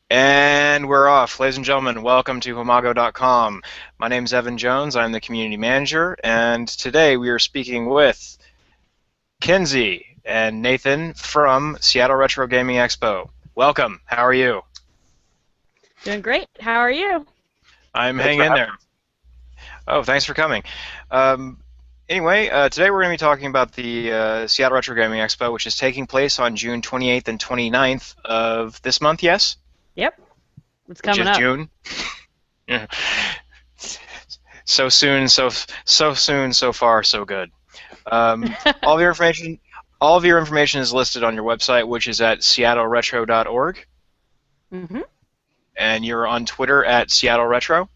And we're off. Ladies and gentlemen, welcome to HOMAGO.com. My name is Evan Jones. I'm the community manager, and today we are speaking with Kinsey and Nathan from Seattle Retro Gaming Expo. Welcome. How are you? Doing great. How are you? I'm Thanks hanging for in having there. Oh, thanks for coming. Um, today we're going to be talking about the Seattle Retro Gaming Expo, which is taking place on June 28th and 29th of this month, yes? Yep, it's Which coming is up. June. Yeah. So soon, so soon, so far, so good. Um, all of your information, all of your information is listed on your website, which is at seattleretro.org, hmm and you're on Twitter at Seattle Retro,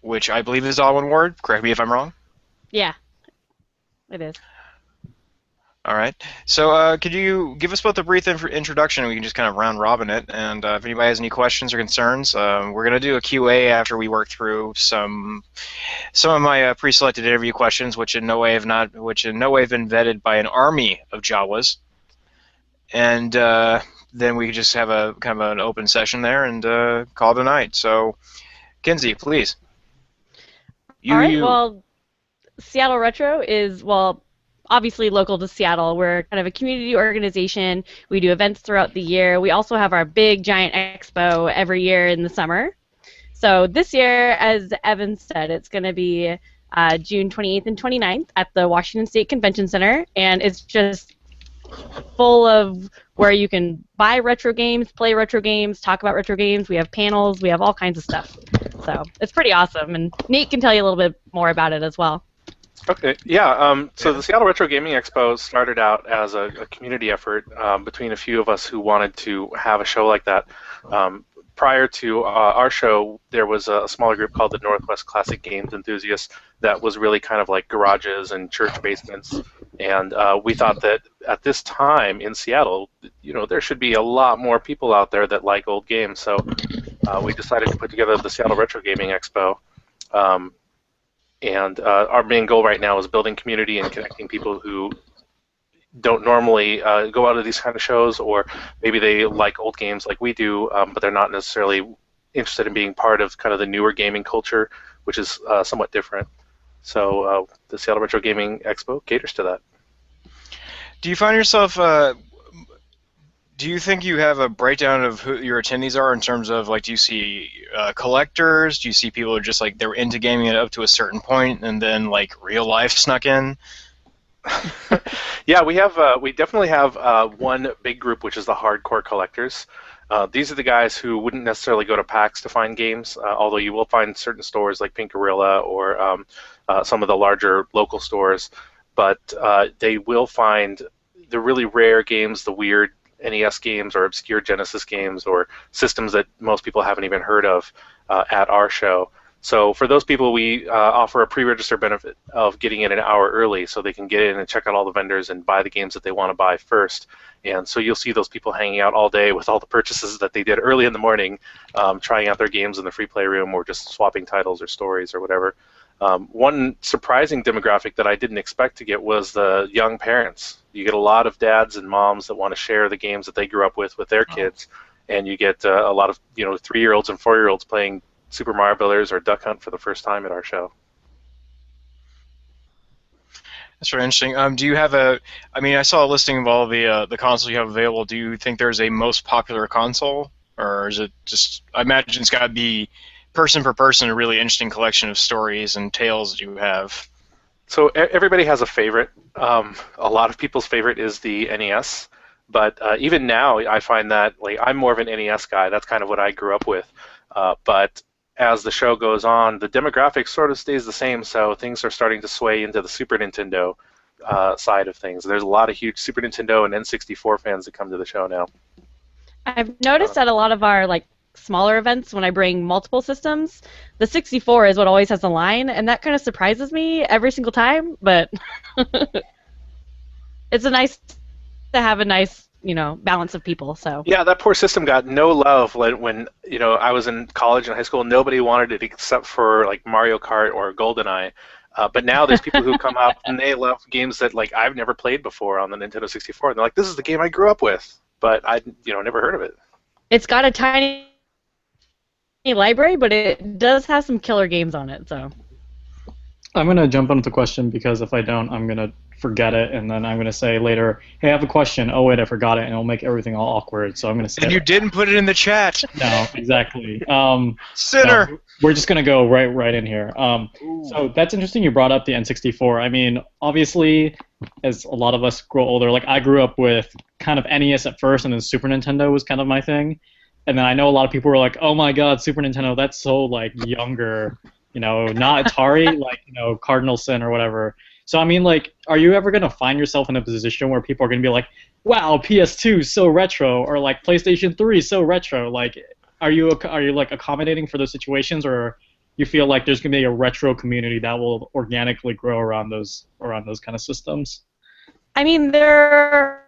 which I believe is all one word. Correct me if I'm wrong. Yeah, it is. All right. So, could you give us both a brief introduction? We can just kind of round robin it, and if anybody has any questions or concerns, we're going to do a QA after we work through some of my pre-selected interview questions, which in no way have been vetted by an army of Jawas, and then we just have a kind of an open session there and call it a night. So, Kinsey, please, All right. you. Well, Seattle Retro is, obviously local to Seattle. We're kind of a community organization. We do events throughout the year. We also have our big giant expo every year in the summer. So this year, as Evan said, it's going to be June 28th and 29th at the Washington State Convention Center, and it's just full of where you can buy retro games, play retro games, talk about retro games. We have panels, we have all kinds of stuff. So it's pretty awesome, and Nate can tell you a little bit more about it as well. Okay, yeah. So Yeah. the Seattle Retro Gaming Expo started out as a community effort between a few of us who wanted to have a show like that. Prior to our show, there was a smaller group called the Northwest Classic Games Enthusiasts that was really kind of like garages and church basements. And we thought that at this time in Seattle, there should be a lot more people out there that like old games. So we decided to put together the Seattle Retro Gaming Expo. Um, And our main goal right now is building community and connecting people who don't normally go out to these kind of shows, or maybe they like old games like we do, but they're not necessarily interested in being part of kind of the newer gaming culture, which is somewhat different. So the Seattle Retro Gaming Expo caters to that. Do you find yourself? Do you think you have a breakdown of who your attendees are in terms of like, do you see collectors? Do you see people who are just like they're into gaming it up to a certain point, and then like real life snuck in? Yeah, we definitely have one big group, which is the hardcore collectors. These are the guys who wouldn't necessarily go to PAX to find games, although you will find certain stores like Pink Gorilla or some of the larger local stores, but they will find the really rare games, the weird NES games or obscure Genesis games or systems that most people haven't even heard of at our show. So for those people, we offer a pre-register benefit of getting in an hour early so they can get in and check out all the vendors and buy the games that they want to buy first. And so you'll see those people hanging out all day with all the purchases that they did early in the morning, trying out their games in the free play room or just swapping titles or stories or whatever. One surprising demographic that I didn't expect to get was the young parents. You get a lot of dads and moms that want to share the games that they grew up with their kids, and you get a lot of 3-year-olds and 4-year-olds playing Super Mario Brothers or Duck Hunt for the first time at our show. That's very interesting. Do you have a? I mean, I saw a listing of all the consoles you have available. Do you think there's a most popular console, or is it just? I imagine it's got to be person per person a really interesting collection of stories and tales that you have. So everybody has a favorite. A lot of people's favorite is the NES, but even now I find that like I'm more of an NES guy. That's kind of what I grew up with. But as the show goes on, the demographic sort of stays the same. So things are starting to sway into the Super Nintendo side of things. There's a lot of huge Super Nintendo and N64 fans that come to the show now. I've Uh, noticed at a lot of our smaller events when I bring multiple systems, the 64 is what always has the line, and that kind of surprises me every single time. But it's a nice to have a nice balance of people. So Yeah, that poor system got no love when I was in college and high school. Nobody wanted it except for like Mario Kart or GoldenEye. But now there's people who come out and they love games that like I've never played before on the Nintendo 64. And they're like, "This is the game I grew up with." but I never heard of it. It's got a tiny library, but it does have some killer games on it. So I'm going to jump onto the question because if I don't, I'm going to forget it, and then I'm going to say later, hey, I have a question. Oh, wait, I forgot it, and it'll make everything all awkward. So I'm going to say And you didn't put it in the chat. No, exactly. Sinner. No, we're just going to go right in here. So that's interesting you brought up the N64. I mean, obviously, as a lot of us grow older, like I grew up with kind of NES at first, and then Super Nintendo was kind of my thing. And then I know a lot of people were like, oh my God, Super Nintendo, that's so like younger, not Atari, like, Cardinal Sin or whatever. So I mean, like, are you ever gonna find yourself in a position where people are gonna be like, "Wow, PS2 so retro," or like PlayStation 3 so retro? Like, are you like accommodating for those situations, or you feel like there's gonna be a retro community that will organically grow around those kind of systems? I mean, there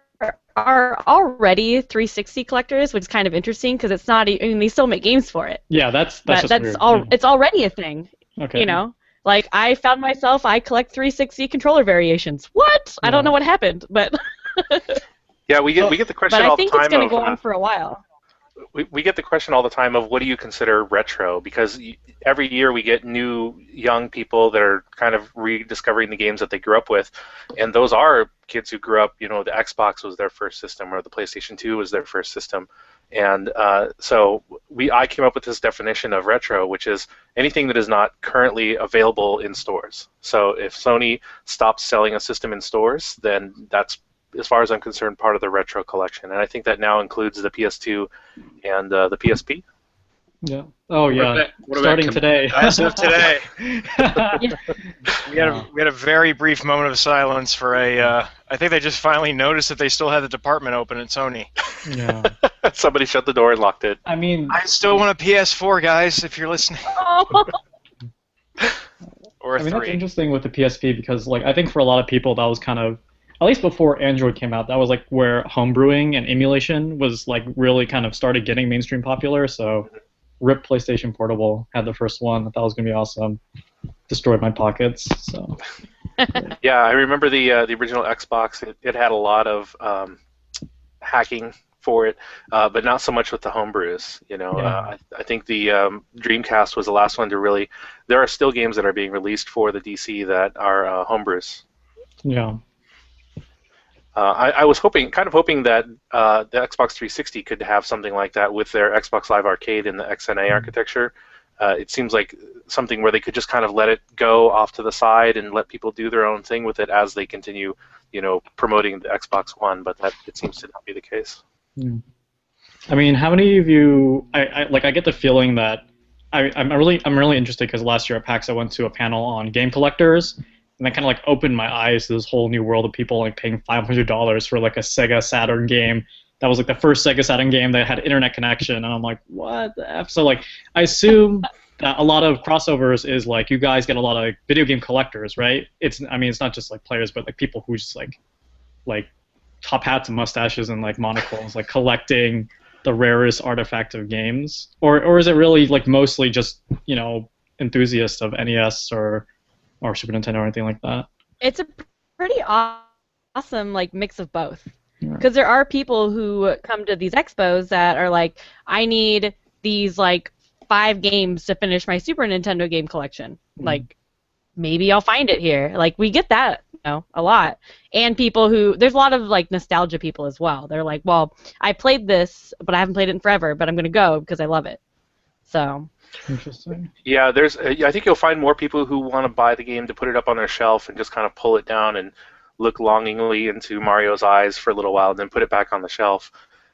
are already 360 collectors, which is kind of interesting because it's not. I mean, they still make games for it. Yeah, that's just weird. It's already a thing. Okay. Like, I found myself, I collect 360 controller variations. What? Yeah. I don't know what happened, but... Yeah, we get the question all the time. But I think it's going to go on for a while. We get the question all the time of what do you consider retro? Because every year we get new young people that are kind of rediscovering the games that they grew up with, and those are kids who grew up, the Xbox was their first system, or the PlayStation 2 was their first system. And so I came up with this definition of retro, which is anything that is not currently available in stores. So if Sony stops selling a system in stores, then that's, as far as I'm concerned, part of the retro collection. And I think that now includes the PS2 and the PSP. Yeah. Oh, yeah. Starting today. As of today. We had a very brief moment of silence for I think they just finally noticed that they still had the department open at Sony. Yeah. Somebody shut the door and locked it. I mean, I still want a PS4, guys, if you're listening. Or a 3. That's interesting with the PSP because, like, I think for a lot of people that was kind of, at least before Android came out, that was like where homebrewing and emulation was like really kind of started getting mainstream popular. So, RIP PlayStation Portable had the first one. I thought it was gonna be awesome. Destroyed my pockets. So. Yeah, I remember the original Xbox. It had a lot of hacking for it, but not so much with the homebrews. Yeah. I think the Dreamcast was the last one to really. There are still games that are being released for the DC that are homebrews. Yeah. I was hoping that the Xbox 360 could have something like that with their Xbox Live Arcade and the XNA architecture. It seems like something where they could just kind of let it go off to the side and let people do their own thing with it as they continue, promoting the Xbox One. But that it seems to not be the case. Yeah. I mean, how many of you? I get the feeling that I'm really interested because last year at PAX I went to a panel on game collectors. And that kind of like opened my eyes to this whole new world of people like paying $500 for like a Sega Saturn game that was like the first Sega Saturn game that had internet connection, and I'm like, what the F? So like, I assume that a lot of crossovers is like you guys get a lot of video game collectors, right? It's not just like players, but like people who just like top hats and mustaches and like monocles, like collecting the rarest artifact of games, or is it really like mostly just enthusiasts of NES or Super Nintendo or anything like that? It's a pretty awesome like mix of both. Because there are people who come to these expos that are like, I need these like 5 games to finish my Super Nintendo game collection. Like, maybe I'll find it here. Like, we get that, a lot. And people there's a lot of like nostalgia people as well. They're like, well, I played this, but I haven't played it in forever, but I'm going to go because I love it. So. Interesting. Yeah, I think you'll find more people who want to buy the game to put it up on their shelf and just kind of pull it down and look longingly into Mario's eyes for a little while and then put it back on the shelf.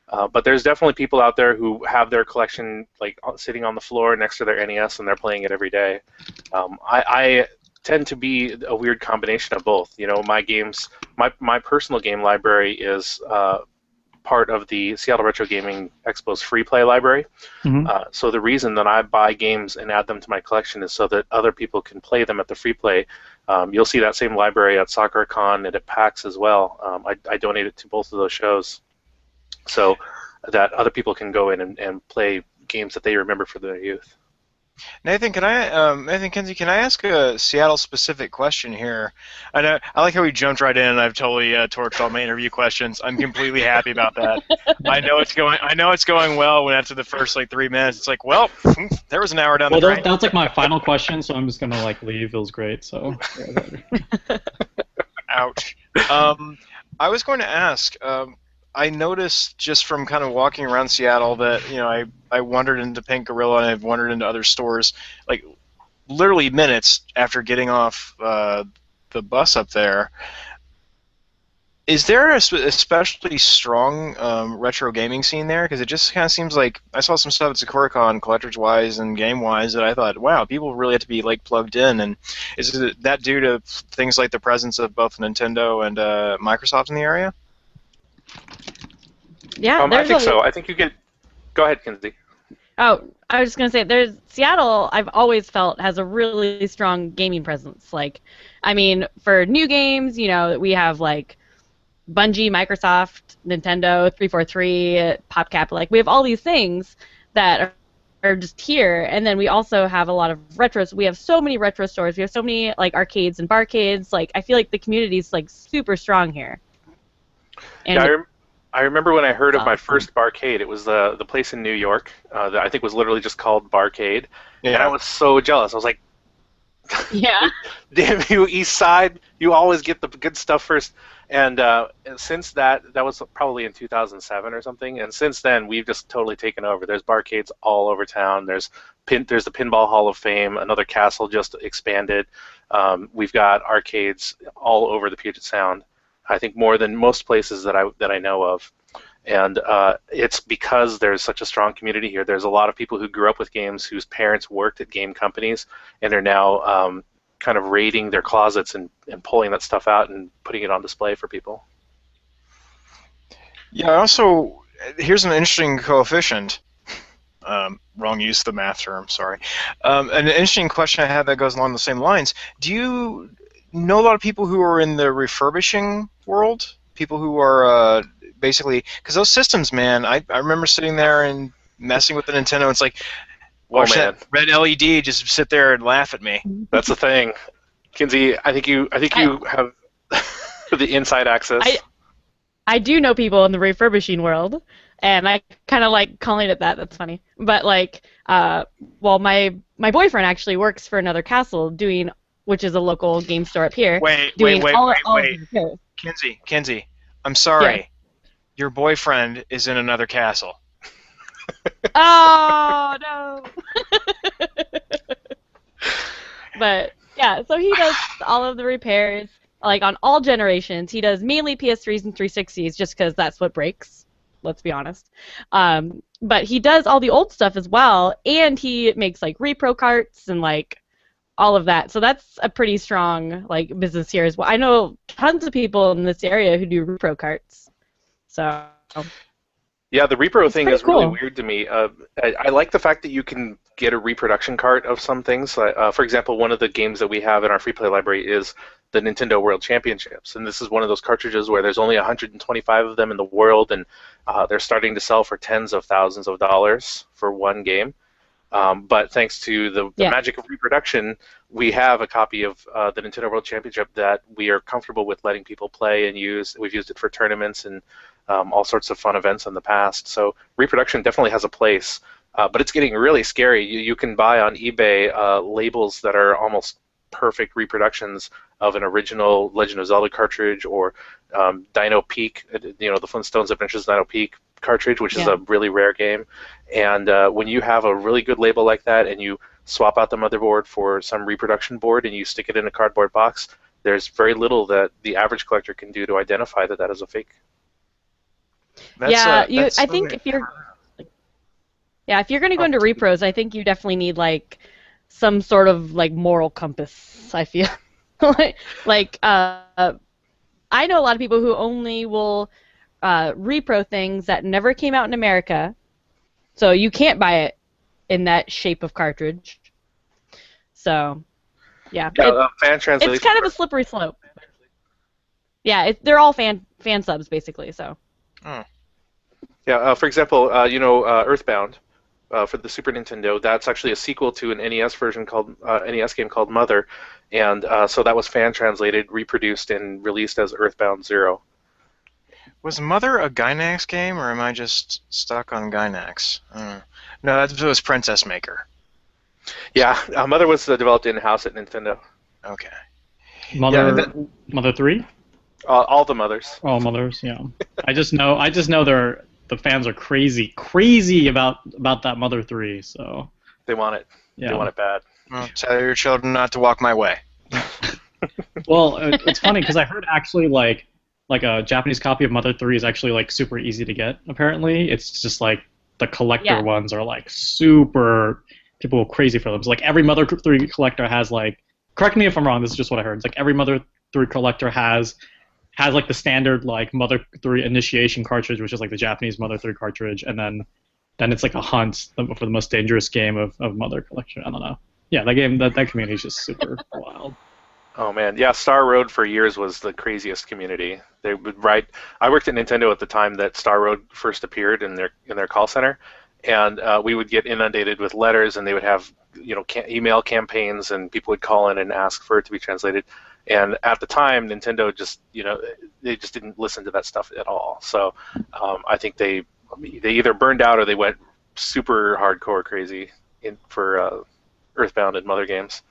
But there's definitely people out there who have their collection like sitting on the floor next to their NES and they're playing it every day. I tend to be a weird combination of both. My games, my personal game library is part of the Seattle Retro Gaming Expo's free play library. Mm-hmm. So the reason that I buy games and add them to my collection is so that other people can play them at the free play. You'll see that same library at SoccerCon and at PAX as well. I donate it to both of those shows so that other people can go in and play games that they remember from their youth. Nathan Kinsey, can I ask a Seattle-specific question here? I like how we jumped right in, and I've totally torched all my interview questions. I'm completely happy about that. I know it's going well. When after the first like 3 minutes, it's like, well, there was an hour down the Well, drain. that's like my final question, so I'm just gonna like leave. It was great. So. Ouch. I was going to ask. I noticed just from kind of walking around Seattle that I wandered into Pink Gorilla and I've wandered into other stores like literally minutes after getting off the bus up there. Is there a especially strong retro gaming scene there? Because it just kind of seems like I saw some stuff at SakuraCon, collectors-wise and game-wise, that I thought, wow, people really have to be like plugged in. And is that due to things like the presence of both Nintendo and Microsoft in the area? Yeah, I think so. I think you get. Go ahead, Kinsey. Oh, I was just gonna say, Seattle. I've always felt has a really strong gaming presence. Like, I mean, for new games, we have like Bungie, Microsoft, Nintendo, 343, PopCap. Like, we have all these things that are just here, and then we also have a lot of retros. We have so many retro stores. We have so many like arcades and barcades. Like, I feel like the community is like super strong here. And Yeah, I remember when I heard of my awesome. first barcade. It was the place in New York that I think was literally just called Barcade, and I was so jealous. I was like, Yeah. "Damn you, East Side! You always get the good stuff first." And since that was probably in 2007 or something. And since then, we've just totally taken over. There's barcades all over town. There's the Pinball Hall of Fame. Another castle just expanded. We've got arcades all over the Puget Sound. I think more than most places that I know of, and it's because there's such a strong community here. There's a lot of people who grew up with games whose parents worked at game companies and are now kind of raiding their closets and pulling that stuff out and putting it on display for people. Yeah. Also, here's an interesting coefficient. Wrong use of the math term. Sorry. An interesting question I had that goes along the same lines. Do you know a lot of people who are in the refurbishing world? People who are basically, because those systems, man, I remember sitting there and messing with the Nintendo. It's like watching that red LED just sit there and laugh at me. That's the thing, Kinsey. I think you have the inside access. I do know people in the refurbishing world, and I kind of like calling it that. That's funny. But like, well, my boyfriend actually works for another castle which is a local game store up here. Wait. Kinsey, I'm sorry. Yeah. Your boyfriend is in another castle. Oh, no. But, yeah, so he does all of the repairs, like, on all generations. He does mainly PS3s and 360s just because that's what breaks, let's be honest. But he does all the old stuff as well, and he makes, like, repro carts and, like, all of that. So that's a pretty strong, like, business here as well. I know tons of people in this area who do repro carts. So... Yeah, the repro thing is cool. really weird to me. I like the fact that you can get a reproduction cart of some things. For example, one of the games that we have in our free play library is the Nintendo World Championships, and this is one of those cartridges where there's only 125 of them in the world, and they're starting to sell for tens of thousands of dollars for one game. But thanks to the magic of reproduction, we have a copy of the Nintendo World Championship that we are comfortable with letting people play and use. We've used it for tournaments and all sorts of fun events in the past. So reproduction definitely has a place, but it's getting really scary. You can buy on eBay labels that are almost perfect reproductions of an original Legend of Zelda cartridge or Dino Peak, the Flintstones Adventures Dino Peak cartridge, which is a really rare game. And when you have a really good label like that and you swap out the motherboard for some reproduction board and you stick it in a cardboard box, there's very little that the average collector can do to identify that that is a fake. I think if you're going to go into repros, I think you definitely need like some sort of like moral compass, I feel. I know a lot of people who only will repro things that never came out in America, so you can't buy it in that shape of cartridge. So, fan translation. It's kind of a slippery slope. Yeah, they're all fan subs basically. So. Yeah, for example, Earthbound. for the Super Nintendo. That's actually a sequel to an NES version called NES game called Mother, and so that was fan translated, reproduced, and released as Earthbound Zero. Was Mother a Gynax game, or am I just stuck on Gynax? No, that was Princess Maker. Yeah, Mother was developed in house at Nintendo. Okay. Mother 3? All the mothers. Oh, Mothers, yeah. I just know the fans are crazy about that Mother 3, so They want it. yeah. They want it bad. Well, tell your children not to walk my way. Well, it's funny because I heard actually like a Japanese copy of Mother 3 is actually like super easy to get. Apparently, it's just like the collector ones are like super people go crazy for them. So like every Mother 3 collector has like, correct me if I'm wrong. This is just what I heard. It's like every Mother 3 collector has like the standard like Mother 3 initiation cartridge, which is like the Japanese Mother 3 cartridge, and then it's like a hunt for the most dangerous game of Mother collection. I don't know. Yeah, that game that community is just super wild. Oh man, yeah. Star Road for years was the craziest community. They would write. I worked at Nintendo at the time that Star Road first appeared in their call center, and we would get inundated with letters, and they would have email campaigns, and people would call in and ask for it to be translated. And at the time, Nintendo just they just didn't listen to that stuff at all. So I think they either burned out or they went super hardcore crazy for Earthbound and Mother games.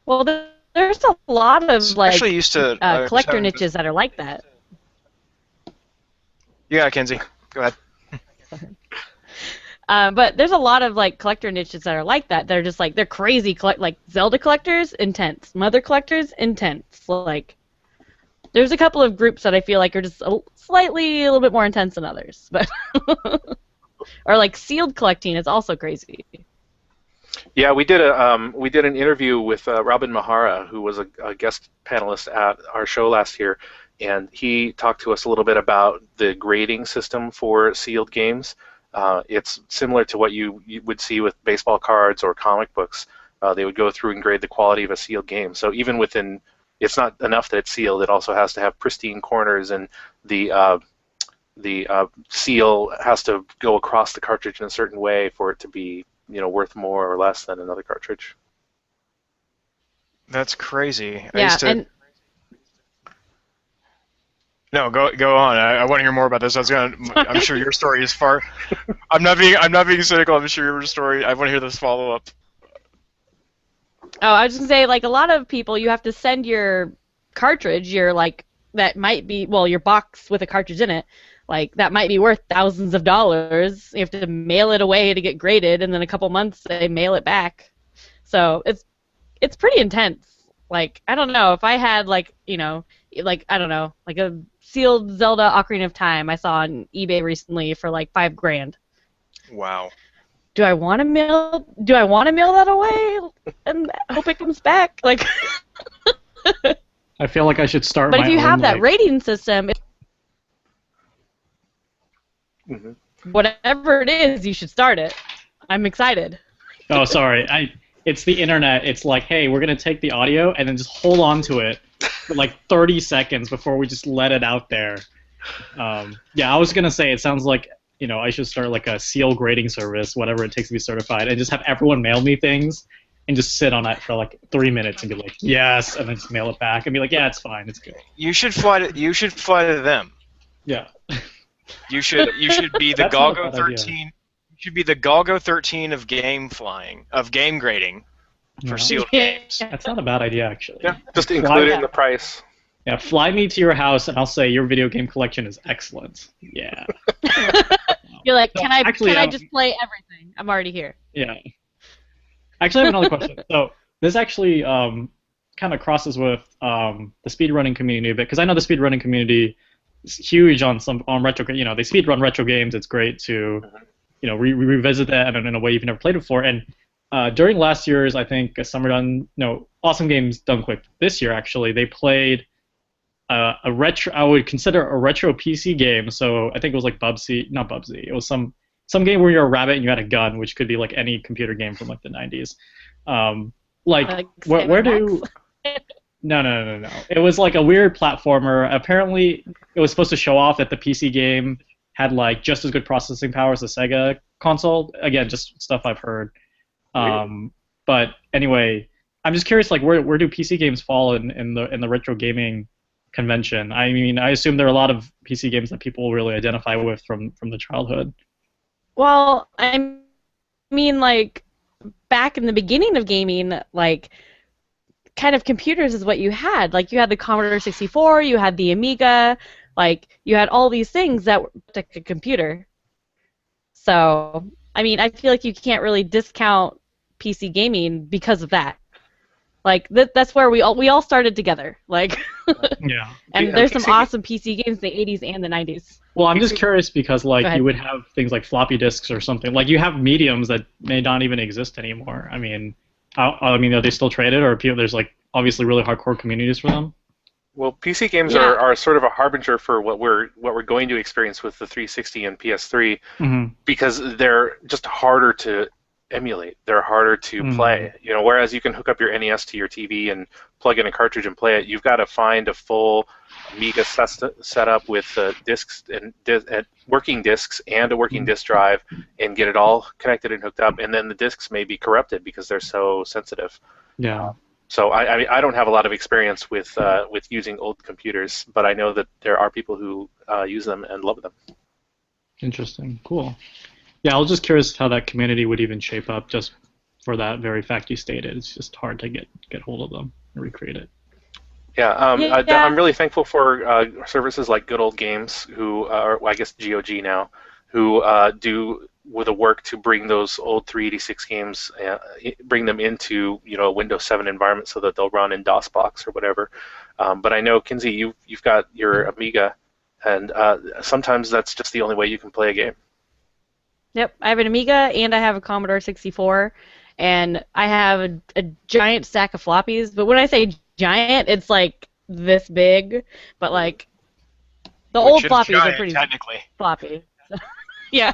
Well, there's a lot of like Actually used to collector niches that are like that. Yeah, Kenzie, go ahead. But there's a lot of like collector niches that are like that. They're just like they're crazy, like Zelda collectors, intense. Mother collectors, intense. Like there's a couple of groups that I feel like are just a little bit more intense than others. But or like sealed collecting is also crazy. Yeah, we did an interview with Robin Mahara, who was a guest panelist at our show last year, and he talked to us a little bit about the grading system for sealed games. It's similar to what you would see with baseball cards or comic books. They would go through and grade the quality of a sealed game. So even within, it's not enough that it's sealed. It also has to have pristine corners, and the seal has to go across the cartridge in a certain way for it to be worth more or less than another cartridge. That's crazy. Yeah, No, go on. I want to hear more about this. I'm sure your story is far. I'm not being cynical. I'm sure your story. I want to hear this follow up. Oh, I was just gonna say, like a lot of people, you have to send your cartridge, your box with a cartridge in it, like that might be worth thousands of dollars. You have to mail it away to get graded, and then a couple months they mail it back. So it's pretty intense. Like I don't know if I had like I don't know, like a sealed Zelda Ocarina of Time I saw on eBay recently for like $5,000. Wow. Do I want to mail that away and hope it comes back? Like I feel like I should start. But my if you own, have that like, rating system, Mm-hmm. whatever it is, you should start it. I'm excited. Oh, sorry. It's the internet. It's like, hey, we're gonna take the audio and then just hold on to it for like 30 seconds before we just let it out there. Yeah, I was gonna say it sounds like I should start like a seal grading service, whatever it takes to be certified, and just have everyone mail me things and just sit on it for like 3 minutes and be like, yes, and then just mail it back and be like, yeah, it's fine, it's good. You should fly to them. Yeah. You should be the That's not a Galgo bad 13. idea. You should be the Galgo 13 of game grading for Yeah. sealed games. That's not a bad idea, actually. Yeah, just include it in the price. Yeah, fly me to your house and I'll say your video game collection is excellent. Yeah. You're like, So, can I actually, just play everything? I'm already here. Yeah. Actually, I have another question. So this actually kind of crosses with the speedrunning community a bit, because I know the speedrunning community is huge on retro. They speedrun retro games. It's great to revisit that in a way you've never played before. And during last year's, I think Awesome Games Done Quick this year actually, they played a retro. I would consider a retro PC game. So I think it was like not Bubsy. It was some game where you're a rabbit and you had a gun, which could be like any computer game from like the 90s. Where do? No. It was like a weird platformer. Apparently, it was supposed to show off that the PC game had like just as good processing power as the Sega console. Again, just stuff I've heard. But anyway, I'm just curious, like where do PC games fall in the retro gaming convention? I mean, I assume there are a lot of PC games that people really identify with from the childhood. Well, I mean, like back in the beginning of gaming, like kind of computers is what you had. Like you had the Commodore 64, you had the Amiga, like you had all these things that were like a computer. So, I mean, I feel like you can't really discount PC gaming because of that. Like that's where we all started together. Like, Yeah. and there's some awesome PC games in the 80s and the 90s. Well, I'm just curious because Go like ahead. you would have things like floppy disks or something. Like you have mediums that may not even exist anymore. I mean, are they still traded, or there's like obviously really hardcore communities for them? Well, PC games Yeah. are sort of a harbinger for what we're going to experience with the 360 and PS3 Mm-hmm. because they're just harder to emulate. They're harder to play. You know, whereas you can hook up your NES to your TV and plug in a cartridge and play it, you've got to find a full Amiga setup with discs and working discs and a working disk drive and get it all connected and hooked up. And then the discs may be corrupted because they're so sensitive. Yeah. So I don't have a lot of experience with using old computers, but I know that there are people who use them and love them. Interesting. Cool. Yeah, I was just curious how that community would even shape up just for that very fact you stated. It's just hard to get hold of them and recreate it. Yeah, Yeah. I'm really thankful for services like Good Old Games, who are, well, I guess GOG now, who do with the work to bring those old 386 games, bring them into a Windows 7 environment so that they'll run in DOSBox or whatever. But I know, Kinsey, you've got your Amiga, and sometimes that's just the only way you can play a game. Yep, I have an Amiga and I have a Commodore 64, and I have a giant stack of floppies. But when I say giant, it's like this big. But like the old Which is floppies are giant, pretty technically. floppy. Yeah.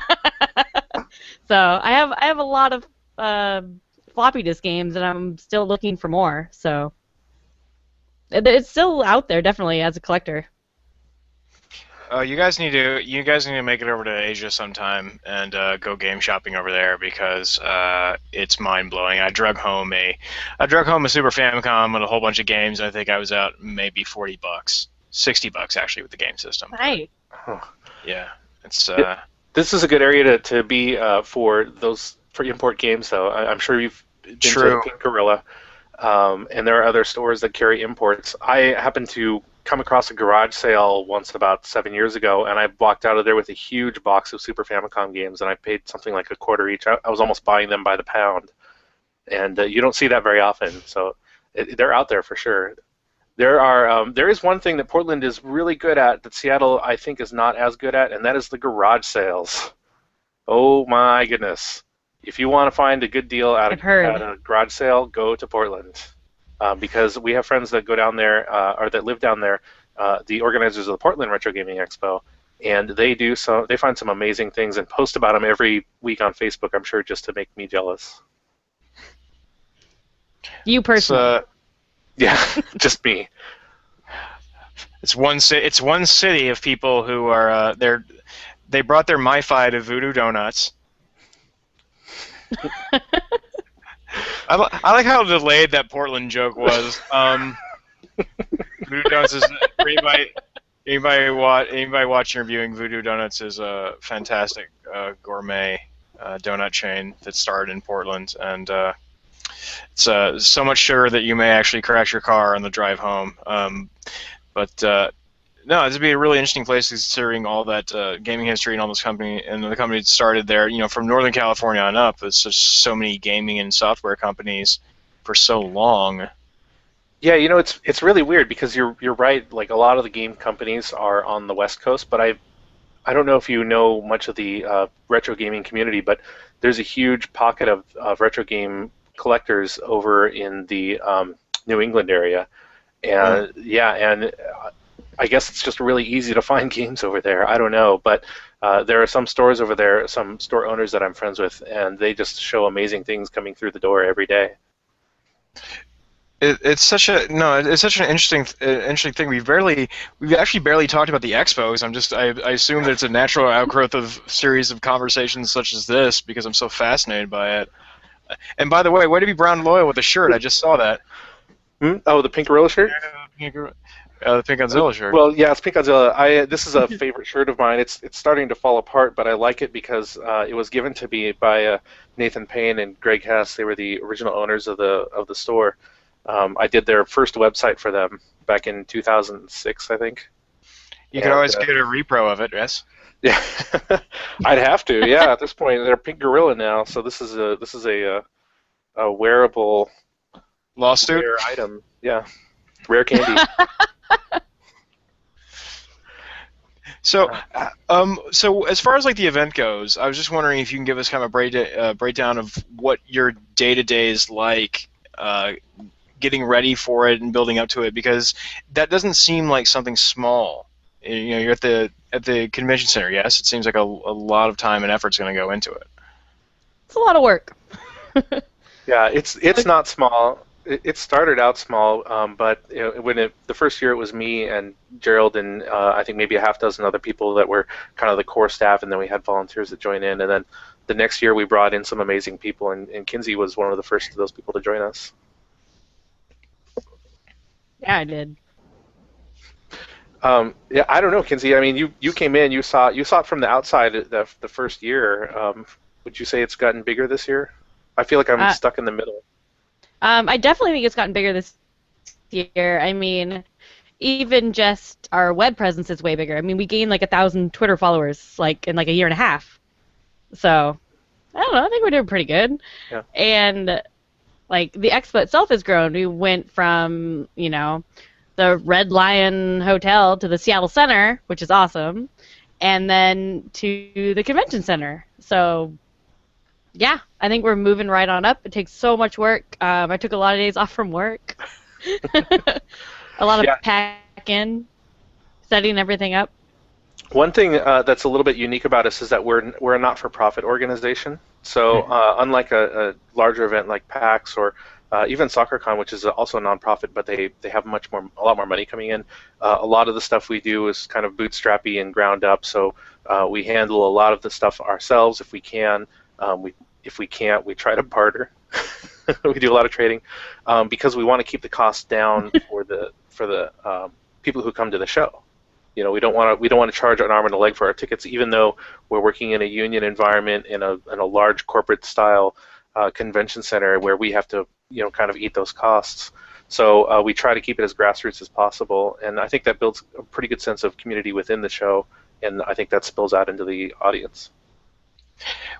So I have a lot of floppy disk games, and I'm still looking for more. So it's still out there, definitely as a collector. You guys need to make it over to Asia sometime and go game shopping over there because it's mind blowing. I drug home a Super Famicom and a whole bunch of games. And I think I was out maybe $40, $60 actually with the game system. Nice. Yeah, it's This is a good area to be for import games, though. I'm sure you've been True. to Pink Gorilla, and there are other stores that carry imports. I happened to come across a garage sale once about 7 years ago, and I walked out of there with a huge box of Super Famicom games, and I paid something like $0.25 each. I was almost buying them by the pound, and you don't see that very often. So they're out there for sure. There is one thing that Portland is really good at that Seattle, I think, is not as good at, and that is the garage sales. Oh my goodness! If you want to find a good deal at a garage sale, go to Portland, because we have friends that go down there or that live down there. The organizers of the Portland Retro Gaming Expo, and they find some amazing things and post about them every week on Facebook. I'm sure just to make me jealous. You personally. Yeah, just me. It's one city of people who are they brought their MiFi to Voodoo Donuts. I like how delayed that Portland joke was. Voodoo Donuts is for anybody watching or viewing. Voodoo Donuts is a fantastic gourmet donut chain that started in Portland, and it's so much sugar that you may actually crash your car on the drive home. No, this would be a really interesting place considering all that gaming history and all this company and the company that started there. From Northern California on up, there's just so many gaming and software companies for so long. Yeah, it's really weird because you're right. Like a lot of the game companies are on the West Coast, but I don't know if you know much of the retro gaming community, but there's a huge pocket of retro game collectors over in the New England area, and I guess it's just really easy to find games over there. I don't know, but there are some stores over there, some store owners that I'm friends with, and they just show amazing things coming through the door every day. It's such a no. It's such an interesting thing. We've actually barely talked about the expos. I assume that it's a natural outgrowth of series of conversations such as this because I'm so fascinated by it. And by the way to be Brown Loyal with a shirt. I just saw that. Oh, the Pink Gorilla shirt? The Pink Godzilla shirt. Well, yeah, it's Pink Godzilla. This is a favorite shirt of mine. It's starting to fall apart, but I like it because it was given to me by Nathan Payne and Greg Hess. They were the original owners of the store. I did their first website for them back in 2006, I think. You could always get a repro of it, yes? Yeah, I'd have to. Yeah, at this point, they're Pink Gorilla now, so this is a wearable lawsuit rare item. Yeah, rare candy. So, so as far as like the event goes, I was just wondering if you can give us kind of a breakdown of what your day-to-day is like, getting ready for it and building up to it, because that doesn't seem like something small. You know, you're at the convention center. Yes, it seems like a lot of time and effort's going to go into it. It's a lot of work. Yeah, it's not small. It started out small, but the first year it was me and Gerald and I think maybe a half dozen other people that were kind of the core staff, and then we had volunteers that join in, and then the next year we brought in some amazing people, and Kinsey was one of the first of those people to join us. Yeah, I did. Yeah, I don't know, Kinsey. I mean, you came in, you saw it from the outside the first year. Would you say it's gotten bigger this year? I feel like I'm stuck in the middle. I definitely think it's gotten bigger this year. I mean, even just our web presence is way bigger. I mean, we gained like 1,000 Twitter followers like in like a year and a half. So, I don't know. I think we're doing pretty good. Yeah. And like the expo itself has grown. We went from, the Red Lion Hotel to the Seattle Center, which is awesome, and then to the convention center. So, yeah, I think we're moving right on up. It takes so much work. I took a lot of days off from work. A lot of packing, setting everything up. One thing that's a little bit unique about us is that we're a not-for-profit organization. So unlike a larger event like PAX or even SoccerCon, which is also a nonprofit, but they have a lot more money coming in. A lot of the stuff we do is kind of bootstrappy and ground up. So we handle a lot of the stuff ourselves if we can. If we can't, we try to barter. We do a lot of trading because we want to keep the costs down for the people who come to the show. You know, we don't want to charge an arm and a leg for our tickets, even though we're working in a union environment in a large corporate style convention center where we have to kind of eat those costs. So we try to keep it as grassroots as possible, and I think that builds a pretty good sense of community within the show, and I think that spills out into the audience.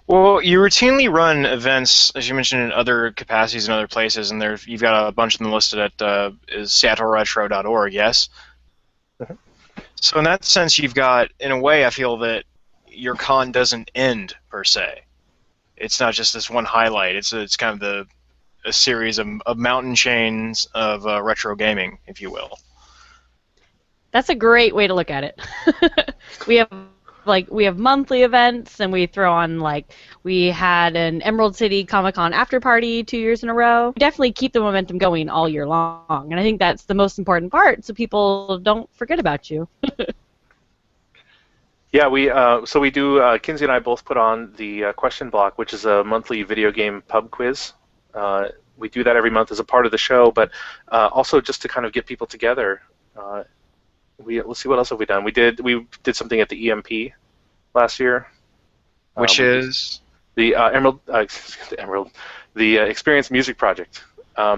Well, you routinely run events, as you mentioned, in other capacities in other places, and you've got a bunch of them listed at SeattleRetro.org, yes? Mm-hmm. So in that sense, you've got, in a way, I feel that your con doesn't end, per se. It's not just this one highlight. It's kind of a series of mountain chains of retro gaming, if you will. That's a great way to look at it. We have monthly events, and we throw on we had an Emerald City Comic-Con after party 2 years in a row. We definitely keep the momentum going all year long, and I think that's the most important part, so people don't forget about you. Yeah, we do. Kinsey and I both put on the Question Block, which is a monthly video game pub quiz. We do that every month as a part of the show, but also just to kind of get people together. Let's see, what else have we done? We did something at the EMP last year, which is the the Experience Music Project.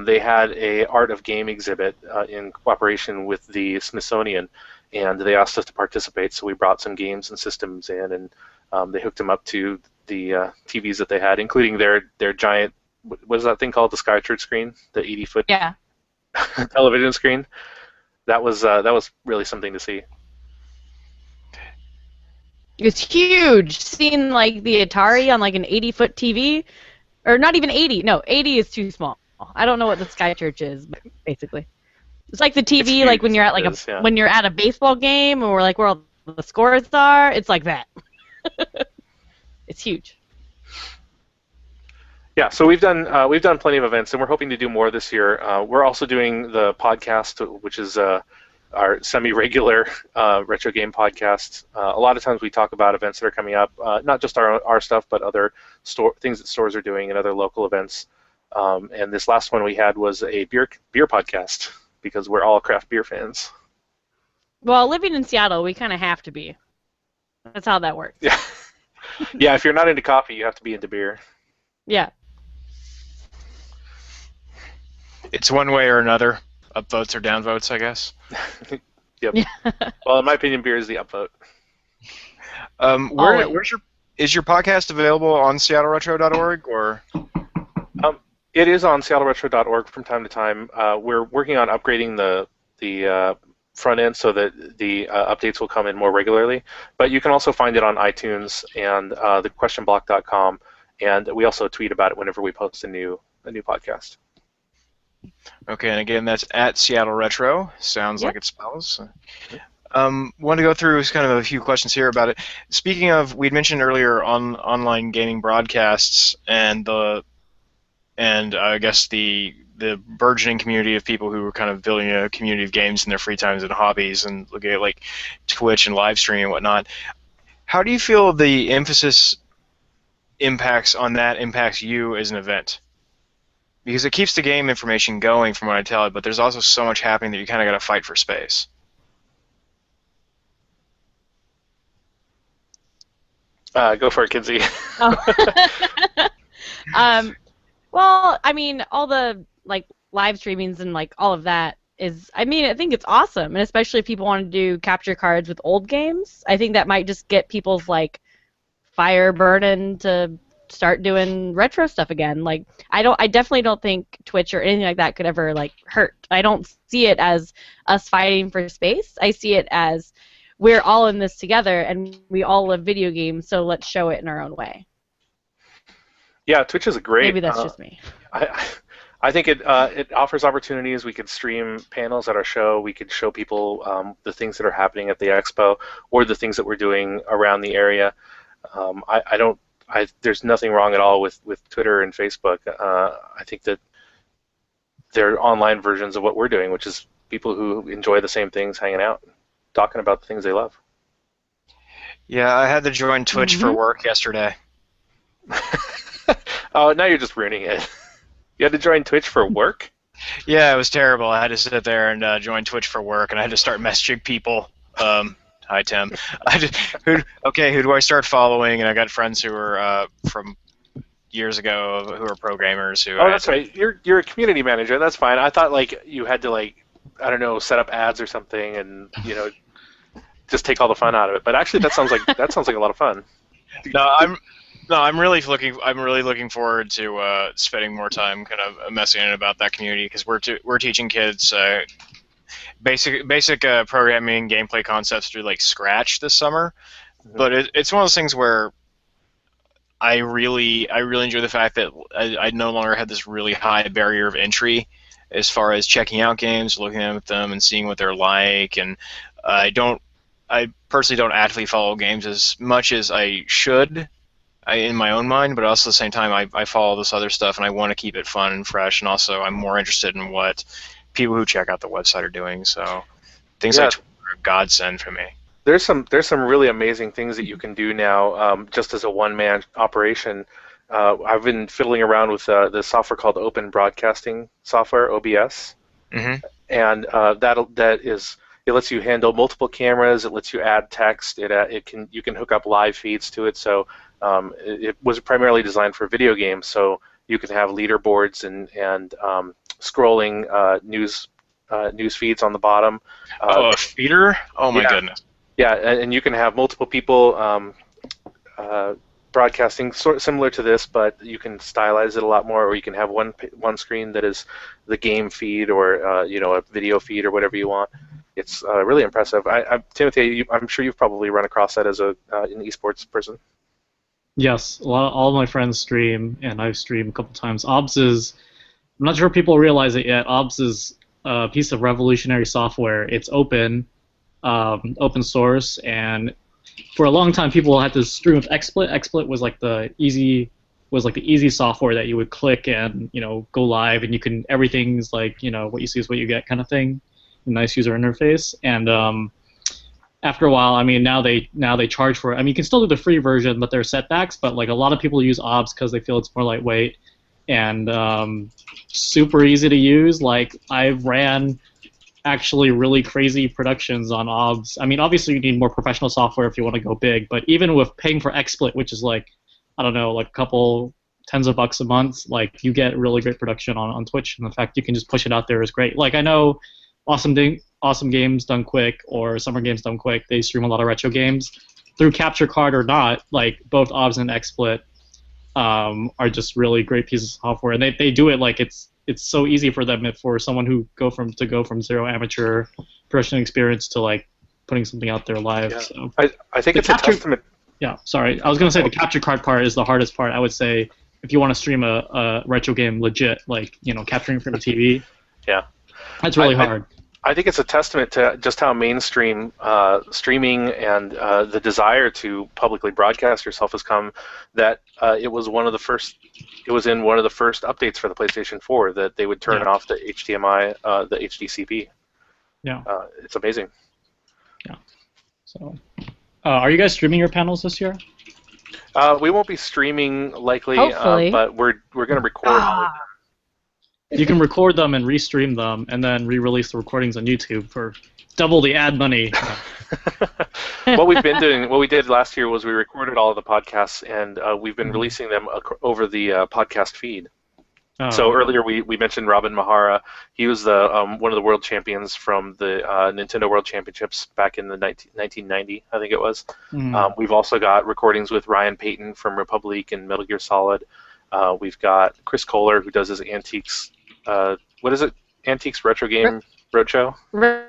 They had a art of game exhibit in cooperation with the Smithsonian, and they asked us to participate. So we brought some games and systems in, and they hooked them up to the TVs that they had, including their giant, what is that thing called, the SkyChurch screen, the 80-foot television screen. That was really something to see. It's huge. Seeing the Atari on an 80-foot TV, or not even 80. No, 80 is too small. I don't know what the SkyChurch is, but basically, it's like the TV when you're at when you're at a baseball game or where all the scores are. It's like that. It's huge. Yeah, so we've done plenty of events, and we're hoping to do more this year. We're also doing the podcast, which is our semi-regular retro game podcast. A lot of times we talk about events that are coming up, not just our stuff, but other things that stores are doing and other local events. And this last one we had was a beer podcast because we're all craft beer fans. Well, living in Seattle, we kind of have to be. That's how that works. Yeah, yeah. If you're not into coffee, you have to be into beer. Yeah. It's one way or another. Upvotes or downvotes, I guess. Yep. Well, in my opinion, beer is the upvote. Is your podcast available on SeattleRetro.org or? It is on SeattleRetro.org from time to time. We're working on upgrading the front end so that the updates will come in more regularly. But you can also find it on iTunes and thequestionblock.com, and we also tweet about it whenever we post a new podcast. Okay, and again, that's at Seattle Retro. Sounds like it spells. Want to go through kind of a few questions here about it. Speaking of, we'd mentioned earlier on online gaming broadcasts and I guess the burgeoning community of people who are kind of building a community of games in their free times and hobbies and looking at like Twitch and live streaming and whatnot. How do you feel the emphasis impacts you as an event? Because it keeps the game information going from what I tell it, but there's also so much happening that you kind of got to fight for space. Go for it, Kinsey. Well, I mean, all the like live streamings and like all of that is, I mean, I think it's awesome, and especially if people want to do capture cards with old games, I think that might just get people's like fire burning to start doing retro stuff again. Like, I definitely don't think Twitch or anything like that could ever like hurt. I don't see it as us fighting for space. I see it as we're all in this together, and we all love video games, so let's show it in our own way. Yeah, Twitch is a great. Maybe that's just me. I think it offers opportunities. We could stream panels at our show. We could show people the things that are happening at the expo or the things that we're doing around the area. There's nothing wrong at all with Twitter and Facebook. I think that they're online versions of what we're doing, which is people who enjoy the same things hanging out, talking about the things they love. Yeah, I had to join Twitch for work yesterday. Oh, now you're just ruining it. You had to join Twitch for work? Yeah, it was terrible. I had to sit there and join Twitch for work, and I had to start messaging people. Hi, Tim. Who do I start following? And I got friends who were from years ago who are programmers. That's right. You're a community manager. That's fine. I thought like you had to like, I don't know, set up ads or something, and just take all the fun out of it. But actually, that sounds like a lot of fun. I'm really looking forward to spending more time kind of messing in about that community because we're teaching kids basic programming gameplay concepts through like Scratch this summer. Mm-hmm. But it's one of those things where I really enjoy the fact that I no longer have this really high barrier of entry as far as checking out games, looking at them, and seeing what they're like. And I personally don't actively follow games as much as I should. In my own mind, but also at the same time, I follow this other stuff, and I want to keep it fun and fresh, and also I'm more interested in what people who check out the website are doing. So things like Twitter are a godsend for me. There's some really amazing things that you can do now, just as a one-man operation. I've been fiddling around with this software called Open Broadcasting Software, OBS, and it lets you handle multiple cameras. It lets you add text. You can hook up live feeds to it. So it was primarily designed for video games. So you can have leaderboards and scrolling news feeds on the bottom. A feeder? Oh my goodness. Yeah, and you can have multiple people broadcasting, sort of similar to this, but you can stylize it a lot more, or you can have one screen that is the game feed or a video feed or whatever you want. It's really impressive. Timothy, I'm sure you've probably run across that as an esports person. Yes, all of my friends stream, and I've streamed a couple times. OBS is, I'm not sure if people realize it yet, OBS is a piece of revolutionary software. It's open source, and for a long time people had to stream with XSplit. XSplit was like the easy was like the easy software that you would click and go live, and everything's like what you see is what you get kind of thing, a nice user interface. And after a while, I mean, now they charge for it. I mean, you can still do the free version, but there are setbacks. But like a lot of people use OBS because they feel it's more lightweight and super easy to use. Like I've ran actually really crazy productions on OBS. I mean, obviously you need more professional software if you want to go big, but even with paying for XSplit, which is like, I don't know, like a couple tens of bucks a month, like you get really great production on Twitch, and the fact you can just push it out there is great. Like I know Awesome Games Done Quick or Summer Games Done Quick, they stream a lot of retro games. Through Capture Card or not, like both OBS and XSplit are just really great pieces of software, and they do it like it's so easy for them for someone who go from zero amateur production experience to like putting something out there live. Yeah. So I think it's a testament. Yeah, sorry, I was gonna say the capture card part is the hardest part. I would say if you want to stream a retro game legit, like capturing from the TV. Yeah, that's really hard. I think it's a testament to just how mainstream streaming and the desire to publicly broadcast yourself has come. That it was one of the first. It was in one of the first updates for the PlayStation 4 that they would turn off the HDMI, the HDCP. Yeah, it's amazing. Yeah. So, are you guys streaming your panels this year? We won't be streaming likely, but we're going to record all of them. You can record them and restream them, and then re-release the recordings on YouTube for double the ad money. What we did last year was we recorded all of the podcasts, and we've been releasing them over the podcast feed. Oh, so earlier we mentioned Robin Mahara. He was the one of the world champions from the Nintendo World Championships back in the 1990, I think it was. We've also got recordings with Ryan Payton from Republic and Metal Gear Solid. We've got Chris Kohler, who does his Antiques. What is it? Antiques Retro Game Roadshow?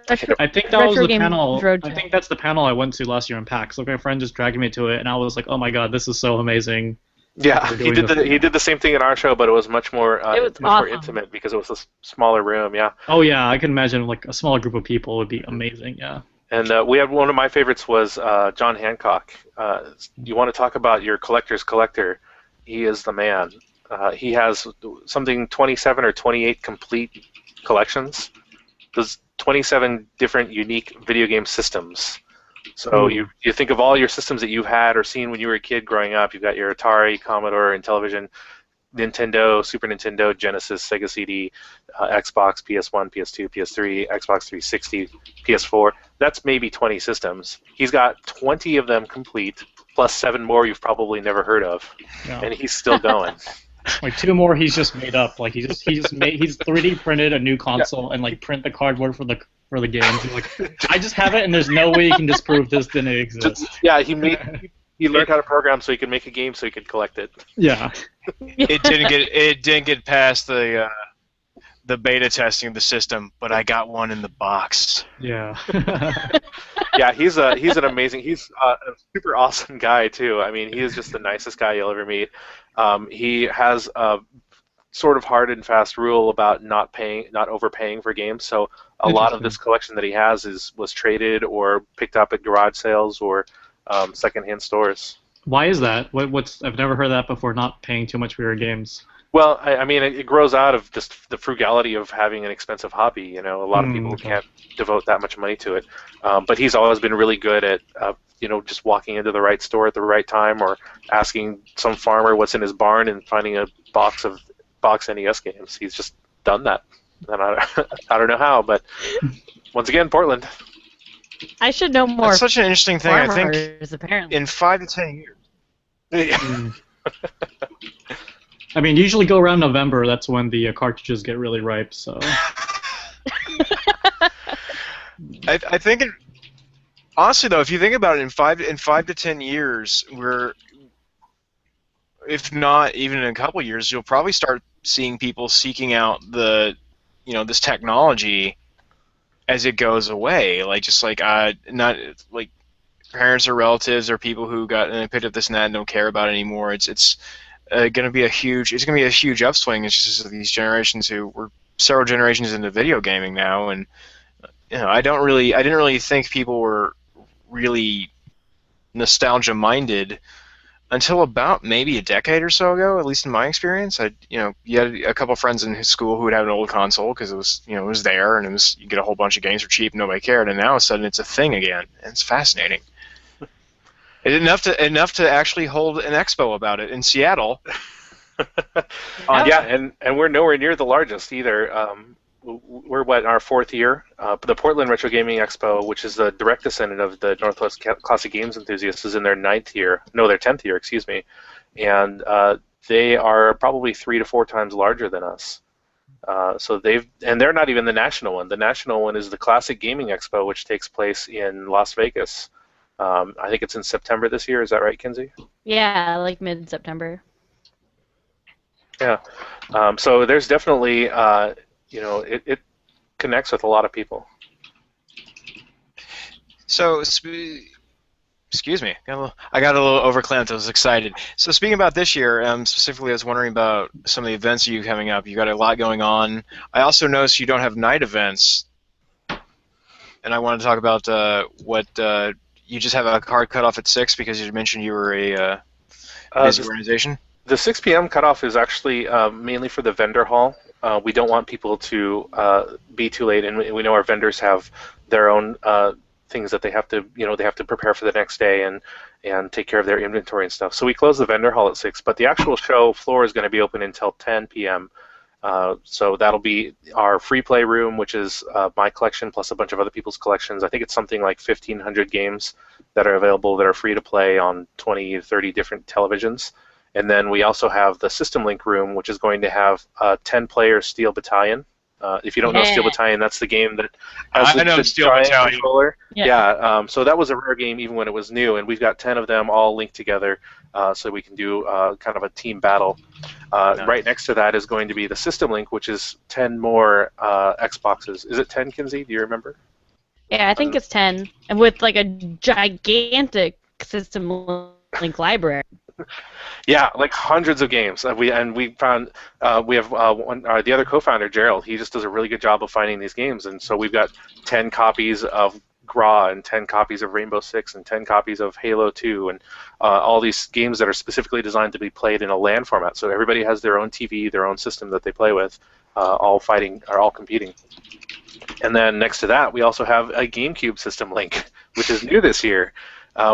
I think that was the panel. I think that's the panel I went to last year in PAX. Like my friend just dragged me to it, and I was like, "Oh my god, this is so amazing!" Yeah, he did the same thing at our show, but it was much more more intimate because it was a smaller room. Yeah. Oh yeah, I can imagine like a smaller group of people would be amazing. Yeah. And we had one of my favorites was John Hancock. You want to talk about your collector's collector? He is the man. He has something 27 or 28 complete collections. There's 27 different unique video game systems. So you think of all your systems that you've had or seen when you were a kid growing up. You've got your Atari, Commodore, Intellivision, Nintendo, Super Nintendo, Genesis, Sega CD, Xbox, PS1, PS2, PS3, Xbox 360, PS4. That's maybe 20 systems. He's got 20 of them complete, plus 7 more you've probably never heard of, and he's still going. Like 2 more he's just made up. Like he's 3D printed a new console and like print the cardboard for the games. He's like, I just have it, and there's no way you can disprove this didn't exist. He learned how to program so he could make a game so he could collect it. Yeah. It didn't get past the beta testing of the system, but I got one in the box. Yeah. Yeah, he's an amazing, he's a super awesome guy too. I mean, he is just the nicest guy you'll ever meet. He has a sort of hard and fast rule about not overpaying for games. So a lot of this collection that he has was traded or picked up at garage sales or secondhand stores. Why is that? I've never heard that before. Not paying too much for your games. Well, I mean, it grows out of just the frugality of having an expensive hobby. You know, a lot of people can't devote that much money to it. But he's always been really good at, just walking into the right store at the right time, or asking some farmer what's in his barn and finding a box NES games. He's just done that, and I don't know how, but once again, Portland. I should know more. That's such an interesting thing. I think apparently. In 5 to 10 years. Yeah. I mean, usually go around November. That's when the cartridges get really ripe. So. I think honestly though, if you think about it, in 5 to 10 years, if not even in a couple years, you'll probably start seeing people seeking out this technology as it goes away. Not like parents or relatives or people who picked up this and that and don't care about it anymore. It's going to be a huge upswing. It's just these generations we're several generations into video gaming now, and I didn't really think people were really nostalgia minded until about maybe a decade or so ago, at least in my experience. You had a couple of friends in his school who would have an old console because it was, it was there and you get a whole bunch of games for cheap, nobody cared, and now all of a sudden it's a thing again, and it's fascinating. Enough to actually hold an expo about it in Seattle. Yeah, and we're nowhere near the largest either. We're in our fourth year. The Portland Retro Gaming Expo, which is the direct descendant of the Northwest Classic Games Enthusiasts, is in their their 10th year, excuse me, and they are probably 3 to 4 times larger than us. And they're not even the national one. The national one is the Classic Gaming Expo, which takes place in Las Vegas. I think it's in September this year. Is that right, Kinsey? Yeah, like mid-September. Yeah. So there's definitely, it connects with a lot of people. So, excuse me, I got a little overclamped. I was excited. So speaking about this year, specifically, I was wondering about some of the events you coming up. You got a lot going on. I also noticed you don't have night events, and I wanted to talk about what you just have a hard cutoff at 6 because you mentioned you were a busy organization. The 6 p.m. cutoff is actually mainly for the vendor hall. We don't want people to be too late, and we know our vendors have their own things that they have to, they have to prepare for the next day and take care of their inventory and stuff. So we close the vendor hall at 6, but the actual show floor is going to be open until 10 p.m. So that'll be our free play room, which is my collection plus a bunch of other people's collections. I think it's something like 1,500 games that are available that are free to play on 20, 30 different televisions. And then we also have the System Link room, which is going to have a 10-player Steel Battalion. If you don't know Steel Battalion, that's the game that has the Steel giant Battalion controller. Yeah. So that was a rare game even when it was new, and we've got 10 of them all linked together so we can do kind of a team battle. Nice. Right next to that is going to be the System Link, which is 10 more Xboxes. Is it 10, Kinsey? Do you remember? Yeah, I think it's 10, and with like a gigantic System Link library. Yeah, like hundreds of games. We found we have the other co-founder, Gerald. He just does a really good job of finding these games, and so we've got 10 copies of GRA and 10 copies of Rainbow Six and 10 copies of Halo 2 and all these games that are specifically designed to be played in a LAN format. So everybody has their own TV, their own system that they play with, all competing. And then next to that, we also have a GameCube System Link, which is new this year.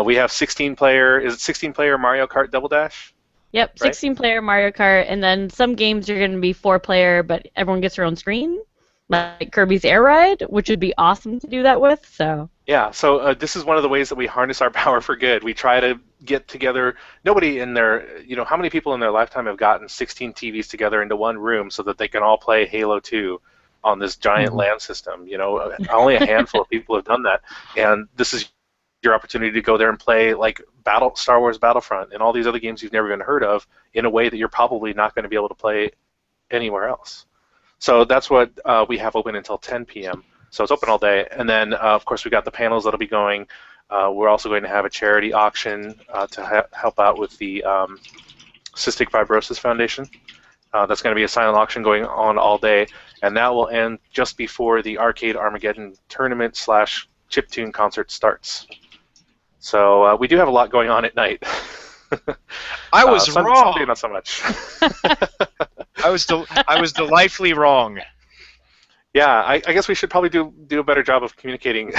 We have 16-player Mario Kart Double Dash? Yep, 16-player Mario Kart, and then some games are going to be 4-player, but everyone gets their own screen, like Kirby's Air Ride, which would be awesome to do that with. So yeah, so this is one of the ways that we harness our power for good. We try to get together. Nobody in their, how many people in their lifetime have gotten 16 TVs together into one room so that they can all play Halo 2 on this giant LAN system? Only a handful of people have done that, and this is your opportunity to go there and play like Star Wars Battlefront and all these other games you've never even heard of in a way that you're probably not going to be able to play anywhere else. So that's what we have open until 10 p.m. So it's open all day. And then, of course, we got the panels that'll be going. We're also going to have a charity auction to help out with the Cystic Fibrosis Foundation. That's going to be a silent auction going on all day. And that will end just before the Arcade Armageddon tournament / chiptune concert starts. So we do have a lot going on at night. I was wrong. Sunday, not so much. I was delightfully wrong. Yeah, I guess we should probably do a better job of communicating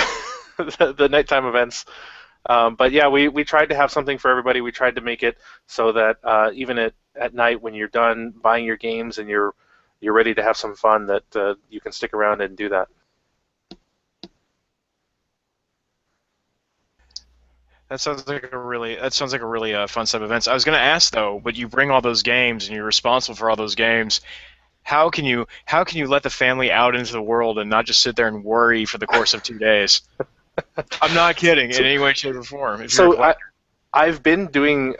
the nighttime events. But yeah, we tried to have something for everybody. We tried to make it so that even at night when you're done buying your games and you're ready to have some fun, that you can stick around and do that. That sounds like a really fun set of events. I was going to ask though, but you bring all those games and you're responsible for all those games. How can you let the family out into the world and not just sit there and worry for the course of 2 days? I'm not kidding in any way, shape, or form. I've been doing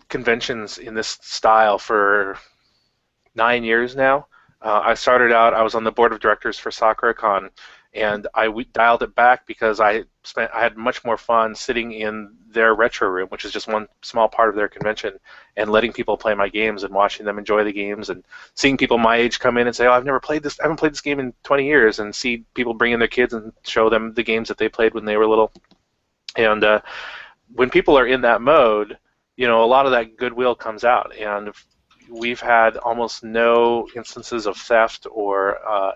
conventions in this style for 9 years now. I started out, I was on the board of directors for SakuraCon, and I dialed it back because I had much more fun sitting in their retro room, which is just one small part of their convention, and letting people play my games and watching them enjoy the games and seeing people my age come in and say, "Oh, I haven't played this game in 20 years," and see people bring in their kids and show them the games that they played when they were little. And when people are in that mode, a lot of that goodwill comes out, and we've had almost no instances of theft or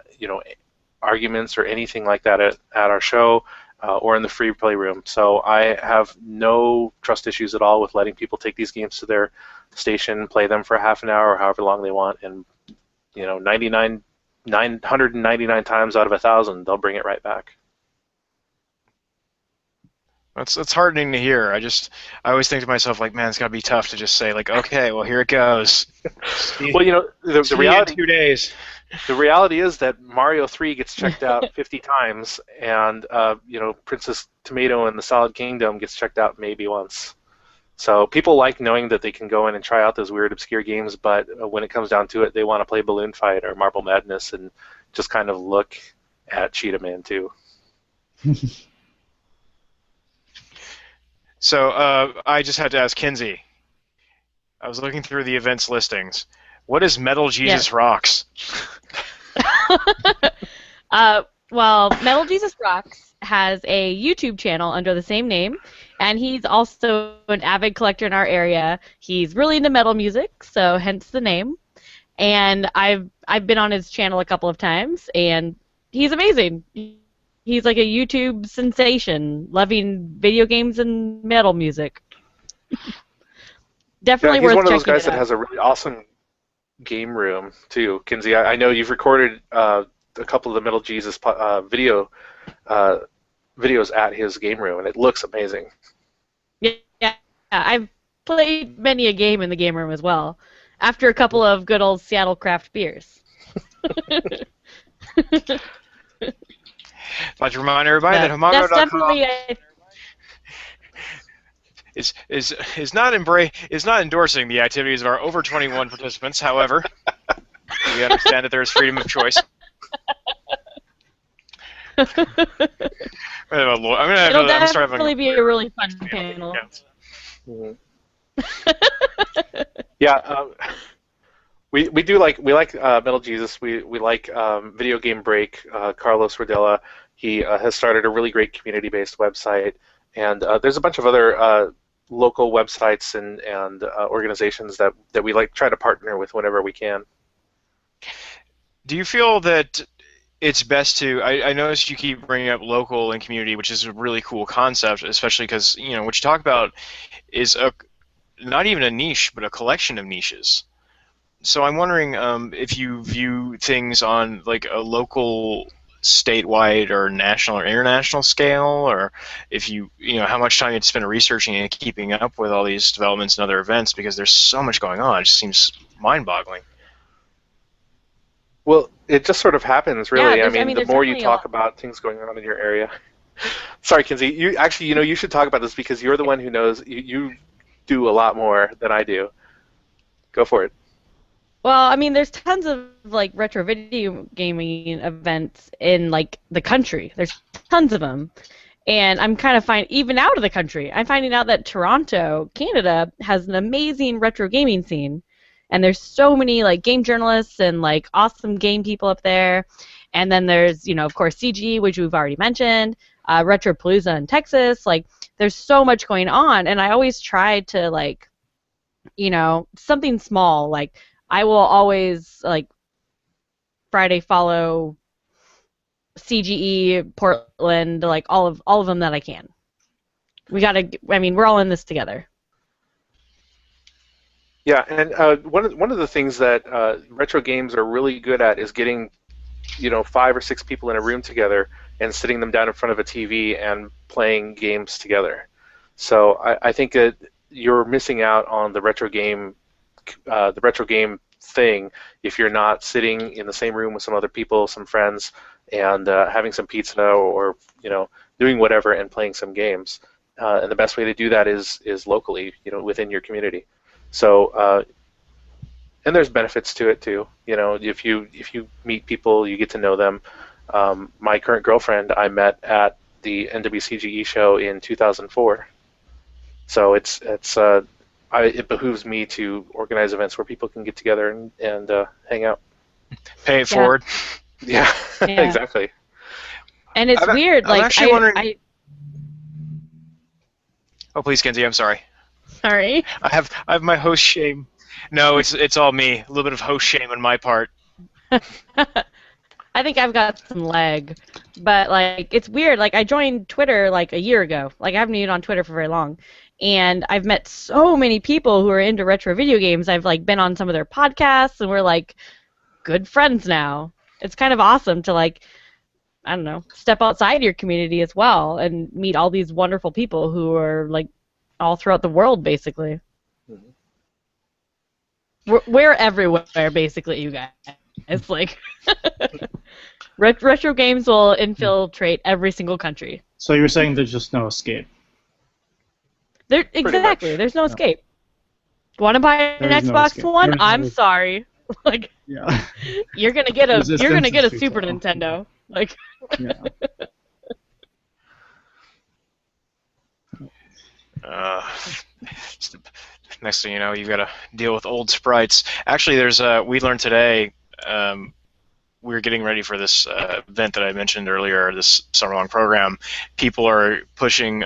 arguments or anything like that at our show or in the free play room. So I have no trust issues at all with letting people take these games to their station, play them for half an hour or however long they want, and 999 times out of 1,000 they'll bring it right back. That's heartening to hear. I always think to myself, like, man, it's gotta be tough to just say, like, okay, well, here it goes. Well, the reality in 2 days. The reality is that Mario 3 gets checked out 50 times, and Princess Tomato and the Salad Kingdom gets checked out maybe once. So people like knowing that they can go in and try out those weird, obscure games, but when it comes down to it, they want to play Balloon Fight or Marble Madness and just kind of look at Cheetah Man 2. So I just had to ask Kinsey. I was looking through the events listings. What is Metal Jesus Rocks? Well, Metal Jesus Rocks has a YouTube channel under the same name, and he's also an avid collector in our area. He's really into metal music, so hence the name. And I've been on his channel a couple of times, and he's amazing. He's like a YouTube sensation, loving video games and metal music. Definitely worth checking it out. He's one of those guys that has a really awesome game room too, Kinsey. I know you've recorded a couple of the Metal Jesus videos at his game room, and it looks amazing. Yeah, I've played many a game in the game room as well, after a couple of good old Seattle craft beers. I'd like to remind everybody that HOMAGO.com is not endorsing the activities of our over 21 participants. However, we understand that there is freedom of choice. It'll definitely be a really fun panel. Yeah, we like Metal Jesus. We like Video Game Break. Carlos Rodella. He has started a really great community-based website, and there's a bunch of other local websites and organizations that we try to partner with whenever we can. Do you feel that it's best to? I noticed you keep bringing up local and community, which is a really cool concept, especially because what you talk about is not even a niche, but a collection of niches. So I'm wondering if you view things on like a local, statewide, or national or international scale, or if how much time you spend researching and keeping up with all these developments and other events, because there's so much going on. It just seems mind-boggling. Well, it just sort of happens, really. Yeah, I mean, the more you talk about things going on in your area. Sorry, Kinsey. You actually, you should talk about this because you're the one who knows. You do a lot more than I do. Go for it. Well, I mean, there's tons of like retro video gaming events in like the country. There's tons of them, and I'm kind of even out of the country. I'm finding out that Toronto, Canada, has an amazing retro gaming scene, and there's so many like game journalists and like awesome game people up there. And then there's of course CG, which we've already mentioned, Retropalooza in Texas. Like, there's so much going on, and I always try to like, something small like. I will always like Friday follow CGE, Portland, like all of them that I can. We're all in this together. Yeah, and one of the things that retro games are really good at is getting 5 or 6 people in a room together and sitting them down in front of a TV and playing games together. So I think that you're missing out on the retro game thing if you're not sitting in the same room with some other people, some friends, and having some pizza or doing whatever and playing some games. And the best way to do that is locally, within your community. So and there's benefits to it too. If you meet people, you get to know them. My current girlfriend I met at the NWCGE show in 2004. So it behooves me to organize events where people can get together and hang out. Pay it forward. Yeah, exactly. And it's weird. I'm actually wondering. Oh, please, Kinsey. I'm sorry. Sorry. I have my host shame. No, it's all me. A little bit of host shame on my part. I think I've got some leg, but like it's weird. Like I joined Twitter like a year ago. Like I haven't been on Twitter for very long, and I've met so many people who are into retro video games. I've like been on some of their podcasts, and we're like good friends now. It's kind of awesome to like I don't know step outside your community as well and meet all these wonderful people who are like all throughout the world basically. Mhm. We're everywhere basically, you guys. It's like retro games will infiltrate every single country. So you're saying there's just no escape? There Pretty exactly. much. There's no escape. Want to buy an There is no Xbox escape. One? There is I'm no- sorry. Like Yeah. you're gonna get a Resistance is Super futile. Nintendo. Like Yeah. Uh, next thing you know, you've got to deal with old sprites. Actually, there's we learned today. We were getting ready for this event that I mentioned earlier, this summer-long program. People are pushing.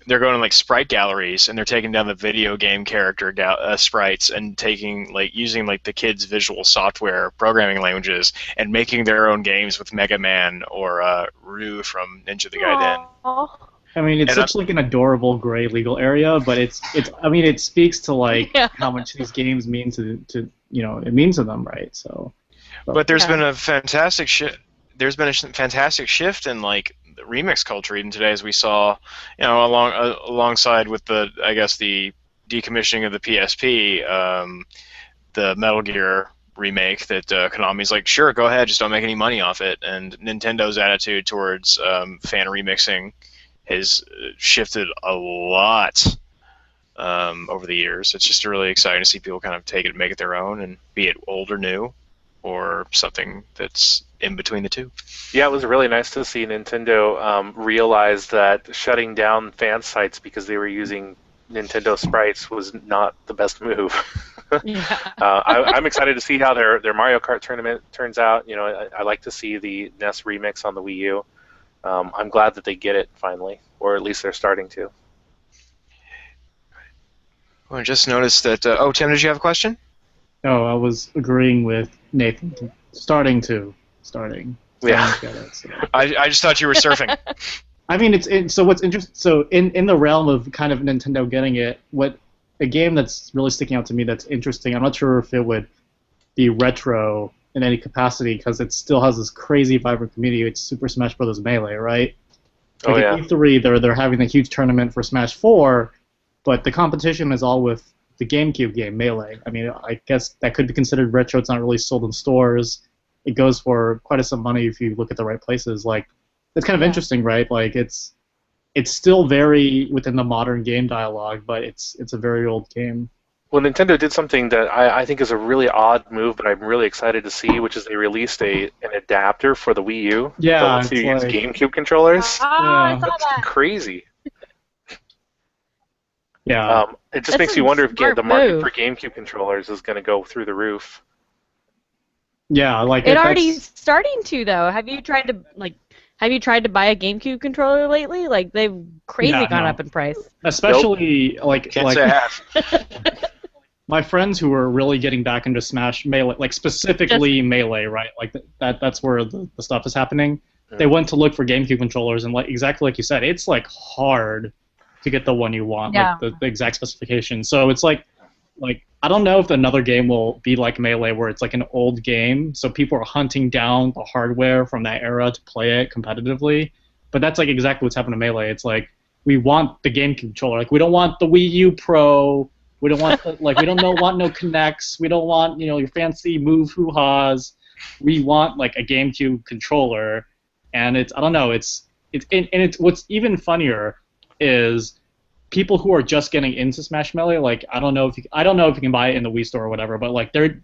They're going to like sprite galleries and they're taking down the video game character sprites and taking like using like the kids' visual software programming languages and making their own games with Mega Man or Ryu from Ninja the Gaiden. aw. I mean, it's And such like an adorable gray legal area, but it's. I mean, it speaks to like Yeah. how much these games mean to it means to them, right? So. But there's Yeah. been a fantastic shift. There's been a fantastic shift in like the remix culture even today, as we saw, alongside with I guess the decommissioning of the PSP, the Metal Gear remake that Konami's like, sure, go ahead, just don't make any money off it. And Nintendo's attitude towards fan remixing has shifted a lot over the years. It's just really exciting to see people kind of take it and make it their own, and be it old or new, or something that's in between the two. Yeah, it was really nice to see Nintendo realize that shutting down fan sites because they were using Nintendo sprites was not the best move. Yeah. I'm excited to see how their Mario Kart tournament turns out. You know, I like to see the NES remix on the Wii U. I'm glad that they get it finally, or at least they're starting to. Well, I just noticed that. Oh, Tim, did you have a question? No, I was agreeing with Nathan. Starting. Yeah. To get it, so. I just thought you were surfing. I mean, so what's interesting. So in the realm of kind of Nintendo getting it, what a game that's really sticking out to me that's interesting. I'm not sure if it would be retro in any capacity because it still has this crazy vibrant community. It's Super Smash Bros. Melee, right? Oh, Like yeah. at E3, they're having a huge tournament for Smash 4, but the competition is all with the GameCube game Melee. I mean, I guess that could be considered retro. It's not really sold in stores. It goes for quite a sum of money if you look at the right places. Like, it's kind of interesting, right? Like, it's still very within the modern game dialogue, but it's a very old game. Well, Nintendo did something that I think is a really odd move, but I'm really excited to see, which is they released an adapter for the Wii U Yeah, that lets you use like- GameCube controllers. I Yeah. saw That's that. crazy. Yeah. It just That's makes a you wonder if smart the market move. for GameCube controllers is going to go through the roof. Yeah, like It that's- already starting to though. Have you tried to buy a GameCube controller lately? Like they've crazy Yeah, gone no. up in price. especially Can't say I have. my friends who were really getting back into Smash Melee, like specifically Melee, right? Like that's where the stuff is happening. They went to look for GameCube controllers, and like exactly like you said, it's like hard to get the one you want, Yeah. like the exact specification. So it's like I don't know if another game will be like Melee, where it's like an old game, so people are hunting down the hardware from that era to play it competitively. But that's like exactly what's happened to Melee. It's like we want the GameCube controller. Like we don't want the Wii U Pro. We don't want we don't want no Kinects. We don't want your fancy move hoo-has. We want like a GameCube controller, and I don't know. It's what's even funnier is people who are just getting into Smash Melee. Like I don't know if you can buy it in the Wii store or whatever, but like they're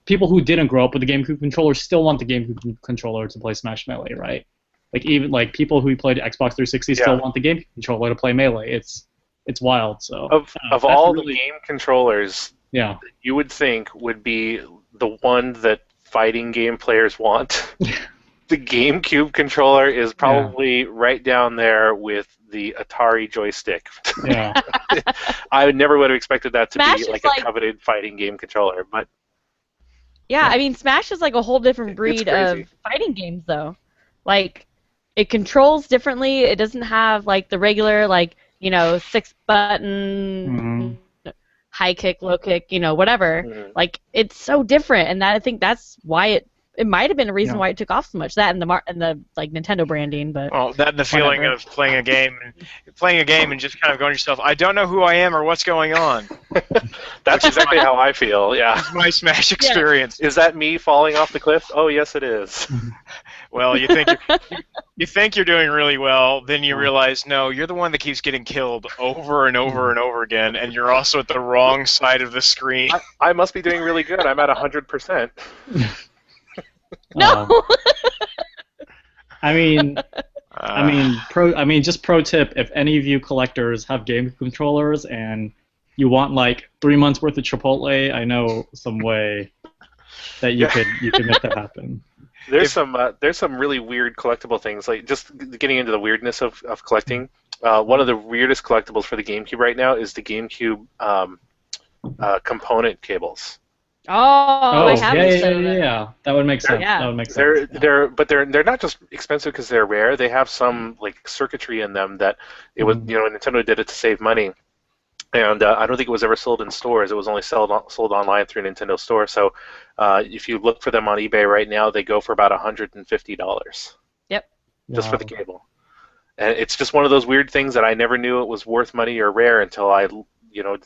people who didn't grow up with the GameCube controller still want the GameCube controller to play Smash Melee, right? Like even like people who played Xbox 360 still Yeah. want the GameCube controller to play Melee. It's wild. So Of that's all really- the game controllers, yeah. you would think would be the one that fighting game players want. The GameCube controller is probably right down there with the Atari joystick. Yeah. I never would have expected that to Smash be is like a coveted fighting game controller, but Yeah, I mean, Smash is like a whole different it's breed crazy. of fighting games, though. Like, it controls differently. It doesn't have like the regular, like, 6-button high kick, low kick, whatever. Mhm. Like, it's so different, and I think that's why it might have been a reason Yeah. why it took off so much. That and the like Nintendo branding, but Well, that and the feeling whatever. of playing a game and just kind of going to yourself, I don't know who I am or what's going on. That's exactly how I feel. Yeah. My Smash experience. Is that me falling off the cliff? Oh, yes, it is. Well, you think you're doing really well, then you realize no, you're the one that keeps getting killed over and over and over again, and you're also at the wrong side of the screen. I must be doing really good. I'm at 100%. No. I mean, just pro tip: if any of you collectors have game controllers and you want like 3 months worth of Chipotle, I know some way that you could make that happen. There's some really weird collectible things. Like just getting into the weirdness of collecting. One of the weirdest collectibles for the GameCube right now is the GameCube component cables. Oh, I have this set of them. Yeah. That would make sense. Yeah. That would make sense. They're not just expensive because they're rare. They have some like circuitry in them that it was Nintendo did it to save money, and I don't think it was ever sold in stores. It was only sold online through Nintendo Store. So if you look for them on eBay right now, they go for about $150. Yep. Just for the cable, and it's just one of those weird things that I never knew it was worth money or rare until I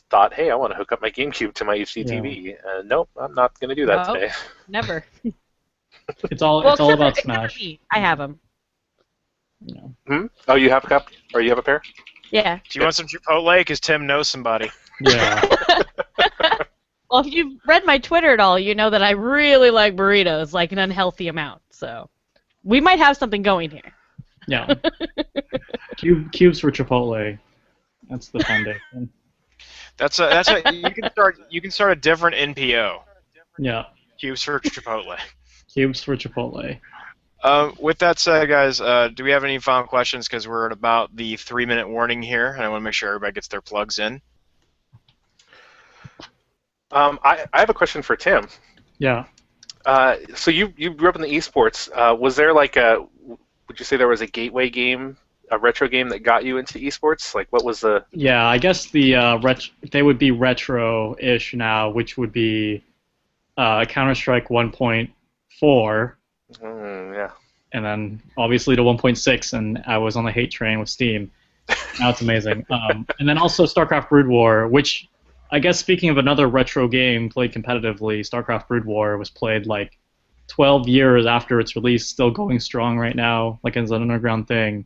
thought, hey, I want to hook up my GameCube to my HD TV. Nope, I'm not going to do that today. Never. It's all about Smash. I have them. Oh, you have a cup? Or you have a pair? Yeah. Do you want some Chipotle? Because Tim knows somebody. Yeah. Well, if you've read my Twitter at all, you know that I really like burritos, like an unhealthy amount. So we might have something going here. Yeah. Cubes for Chipotle. That's the foundation. You can start a different NPO. Yeah. Cubes for Chipotle. Cubes for Chipotle. With that said, guys, do we have any final questions? Because we're at about the 3-minute warning here, and I want to make sure everybody gets their plugs in. I have a question for Tim. Yeah. So you grew up in the esports. Was there like would you say there was a gateway game, a retro game that got you into esports? Like what was the? Yeah, I guess they would be retro-ish now, which would be Counter-Strike 1.4. Yeah. And then obviously to 1.6, and I was on the hate train with Steam. Now it's amazing. And then also StarCraft Brood War, which I guess speaking of another retro game played competitively, StarCraft Brood War was played like 12 years after its release, still going strong right now, like as an underground thing.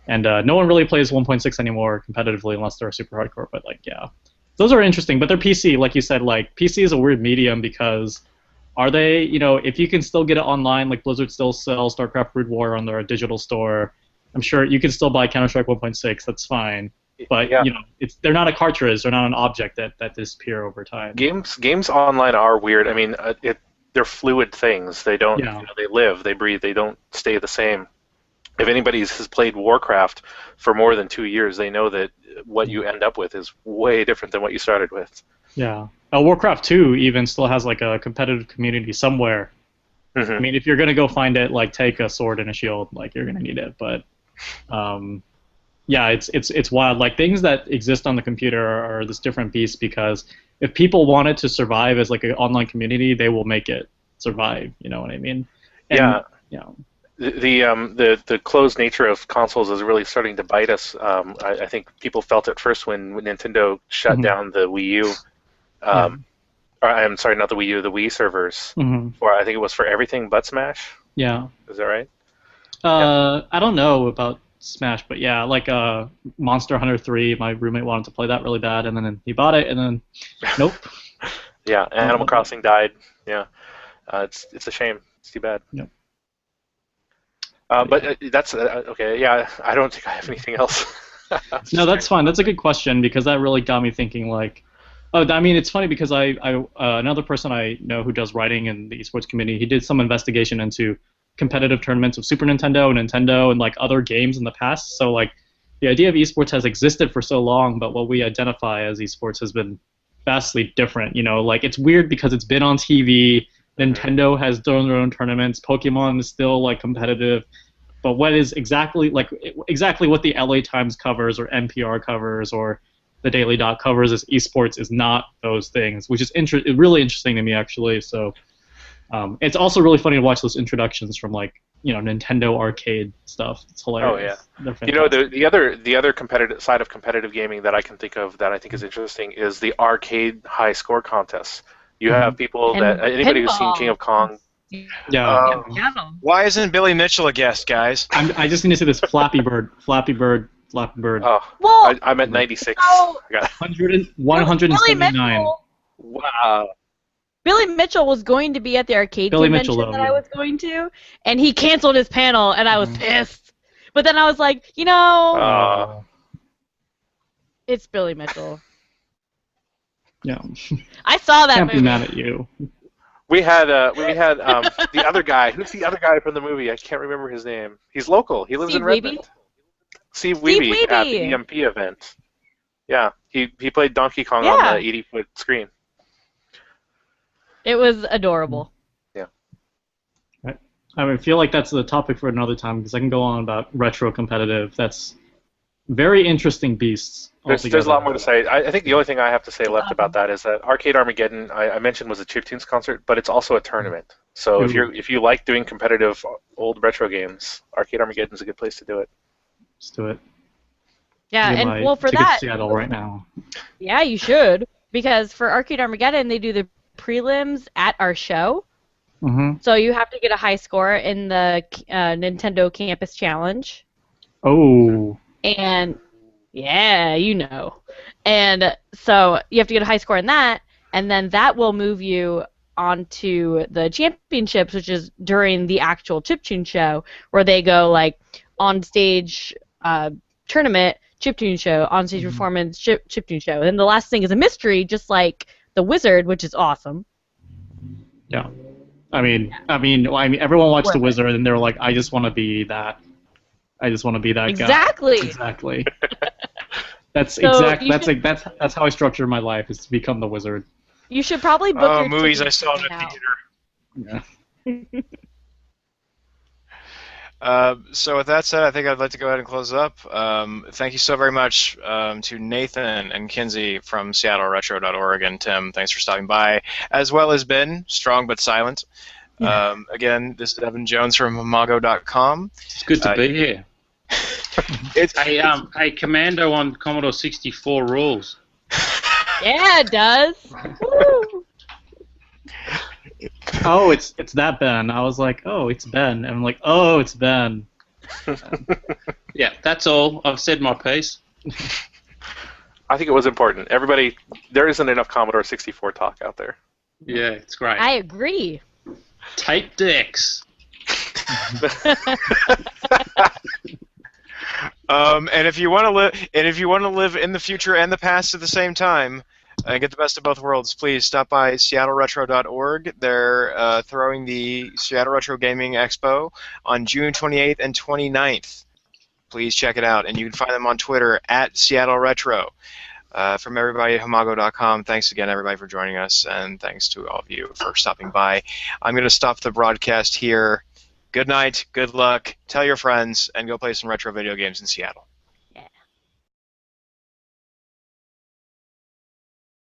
And no one really plays 1.6 anymore competitively unless they're super hardcore. But like, yeah, those are interesting. But they're PC, like you said. Like PC is a weird medium because are they, if you can still get it online, like Blizzard still sells StarCraft Brood War on their digital store. I'm sure you can still buy Counter-Strike 1.6. That's fine. But they're not a cartridge. They're not an object that disappear over time. Games online are weird. I mean, they're fluid things. They don't. They live. They breathe. They don't stay the same. If anybody has played Warcraft for more than 2 years, they know that what you end up with is way different than what you started with. Yeah. Warcraft 2 even still has like a competitive community somewhere. Mm-hmm. I mean, if you're gonna go find it, like take a sword and a shield, like you're gonna need it. But yeah, it's wild. Like things that exist on the computer are this different beast because if people want it to survive as like an online community, they will make it survive. You know what I mean? And, yeah. The closed nature of consoles is really starting to bite us. I think people felt it first when Nintendo shut down the Wii U. Or, I'm sorry, not the Wii U, the Wii servers. Or I think it was for everything but Smash. Yeah. Is that right? I don't know about Smash, but yeah, like Monster Hunter 3, my roommate wanted to play that really bad, and then he bought it, and then nope. Yeah, Animal Crossing died. Yeah, it's a shame. It's too bad. Yep. But that's okay. Yeah, I don't think I have anything else. No, that's fine. That's a good question because that really got me thinking. Like, I mean, it's funny because I another person I know who does writing in the esports community, he did some investigation into competitive tournaments of Super Nintendo and Nintendo and like other games in the past. So like the idea of esports has existed for so long, but what we identify as esports has been vastly different. You know, like it's weird because it's been on TV. Nintendo has done their own tournaments. Pokemon is still like competitive, but what is exactly what the LA Times covers or NPR covers or the Daily Dot covers as esports is not those things, which is really interesting to me actually. So it's also really funny to watch those introductions from like Nintendo arcade stuff. It's hilarious. Oh yeah. You know, the other competitive side of competitive gaming that I can think of that I think is interesting is the arcade high score contests. You have people that anybody who's seen King of Kong. Yeah. Why isn't Billy Mitchell a guest, guys? I just need to say this Flappy Bird. Oh, well, I'm at 96. So, I got 179. Wow. Billy Mitchell was going to be at the arcade convention that I was going to, and he canceled his panel, and I was pissed. But then I was like, it's Billy Mitchell. Yeah. I saw that Can't movie. be mad at you. We had the other guy. Who's the other guy from the movie? I can't remember his name. He's local. He lives in Redmond. Steve Wiebe at the EMP event. Yeah, he played Donkey Kong on the 80-foot screen. It was adorable. Yeah. I feel like that's the topic for another time because I can go on about retro competitive. That's very interesting beasts. There's a lot more to say. I think the only thing I have to say left about that is that Arcade Armageddon, I mentioned, was a chiptunes concert, but it's also a tournament. So if you like doing competitive old retro games, Arcade Armageddon is a good place to do it. Let's do it. Yeah, and well, for that, Seattle right now. Yeah, you should, because for Arcade Armageddon they do the prelims at our show. Mm-hmm. So you have to get a high score in the Nintendo Campus Challenge. Oh. And yeah, and so you have to get a high score in that, and then that will move you onto the championships, which is during the actual chiptune show, where they go like on stage tournament, chiptune show, on stage performance, chiptune show. And then the last thing is a mystery, just like the Wizard, which is awesome. Yeah. I mean, everyone watched The Wizard, and they were like, I just want to be that. I just want to be that guy. Exactly. That's that's how I structure my life, is to become the Wizard. You should probably book your movies I saw in the theater. Yeah. So with that said, I think I'd like to go ahead and close up. Thank you so very much to Nathan and Kinsey from SeattleRetro.org, and Tim, thanks for stopping by, as well as Ben, strong but silent. Again, this is Evan Jones from HOMAGO.com. It's good to be here. Hey, Commando on Commodore 64 rules. Yeah, it does. Woo. Oh, it's that Ben. I was like, oh, it's Ben. And I'm like, oh, it's Ben. Yeah, that's all. I've said my piece. I think it was important. Everybody, there isn't enough Commodore 64 talk out there. Yeah, it's great. I agree. Tape decks. And if you want to live in the future and the past at the same time, and get the best of both worlds, please stop by SeattleRetro.org. They're throwing the Seattle Retro Gaming Expo on June 28th and 29th. Please check it out, and you can find them on Twitter at Seattle Retro. From everybody at HOMAGO.com, thanks again, everybody, for joining us, and thanks to all of you for stopping by. I'm going to stop the broadcast here. Good night, good luck, tell your friends, and go play some retro video games in Seattle.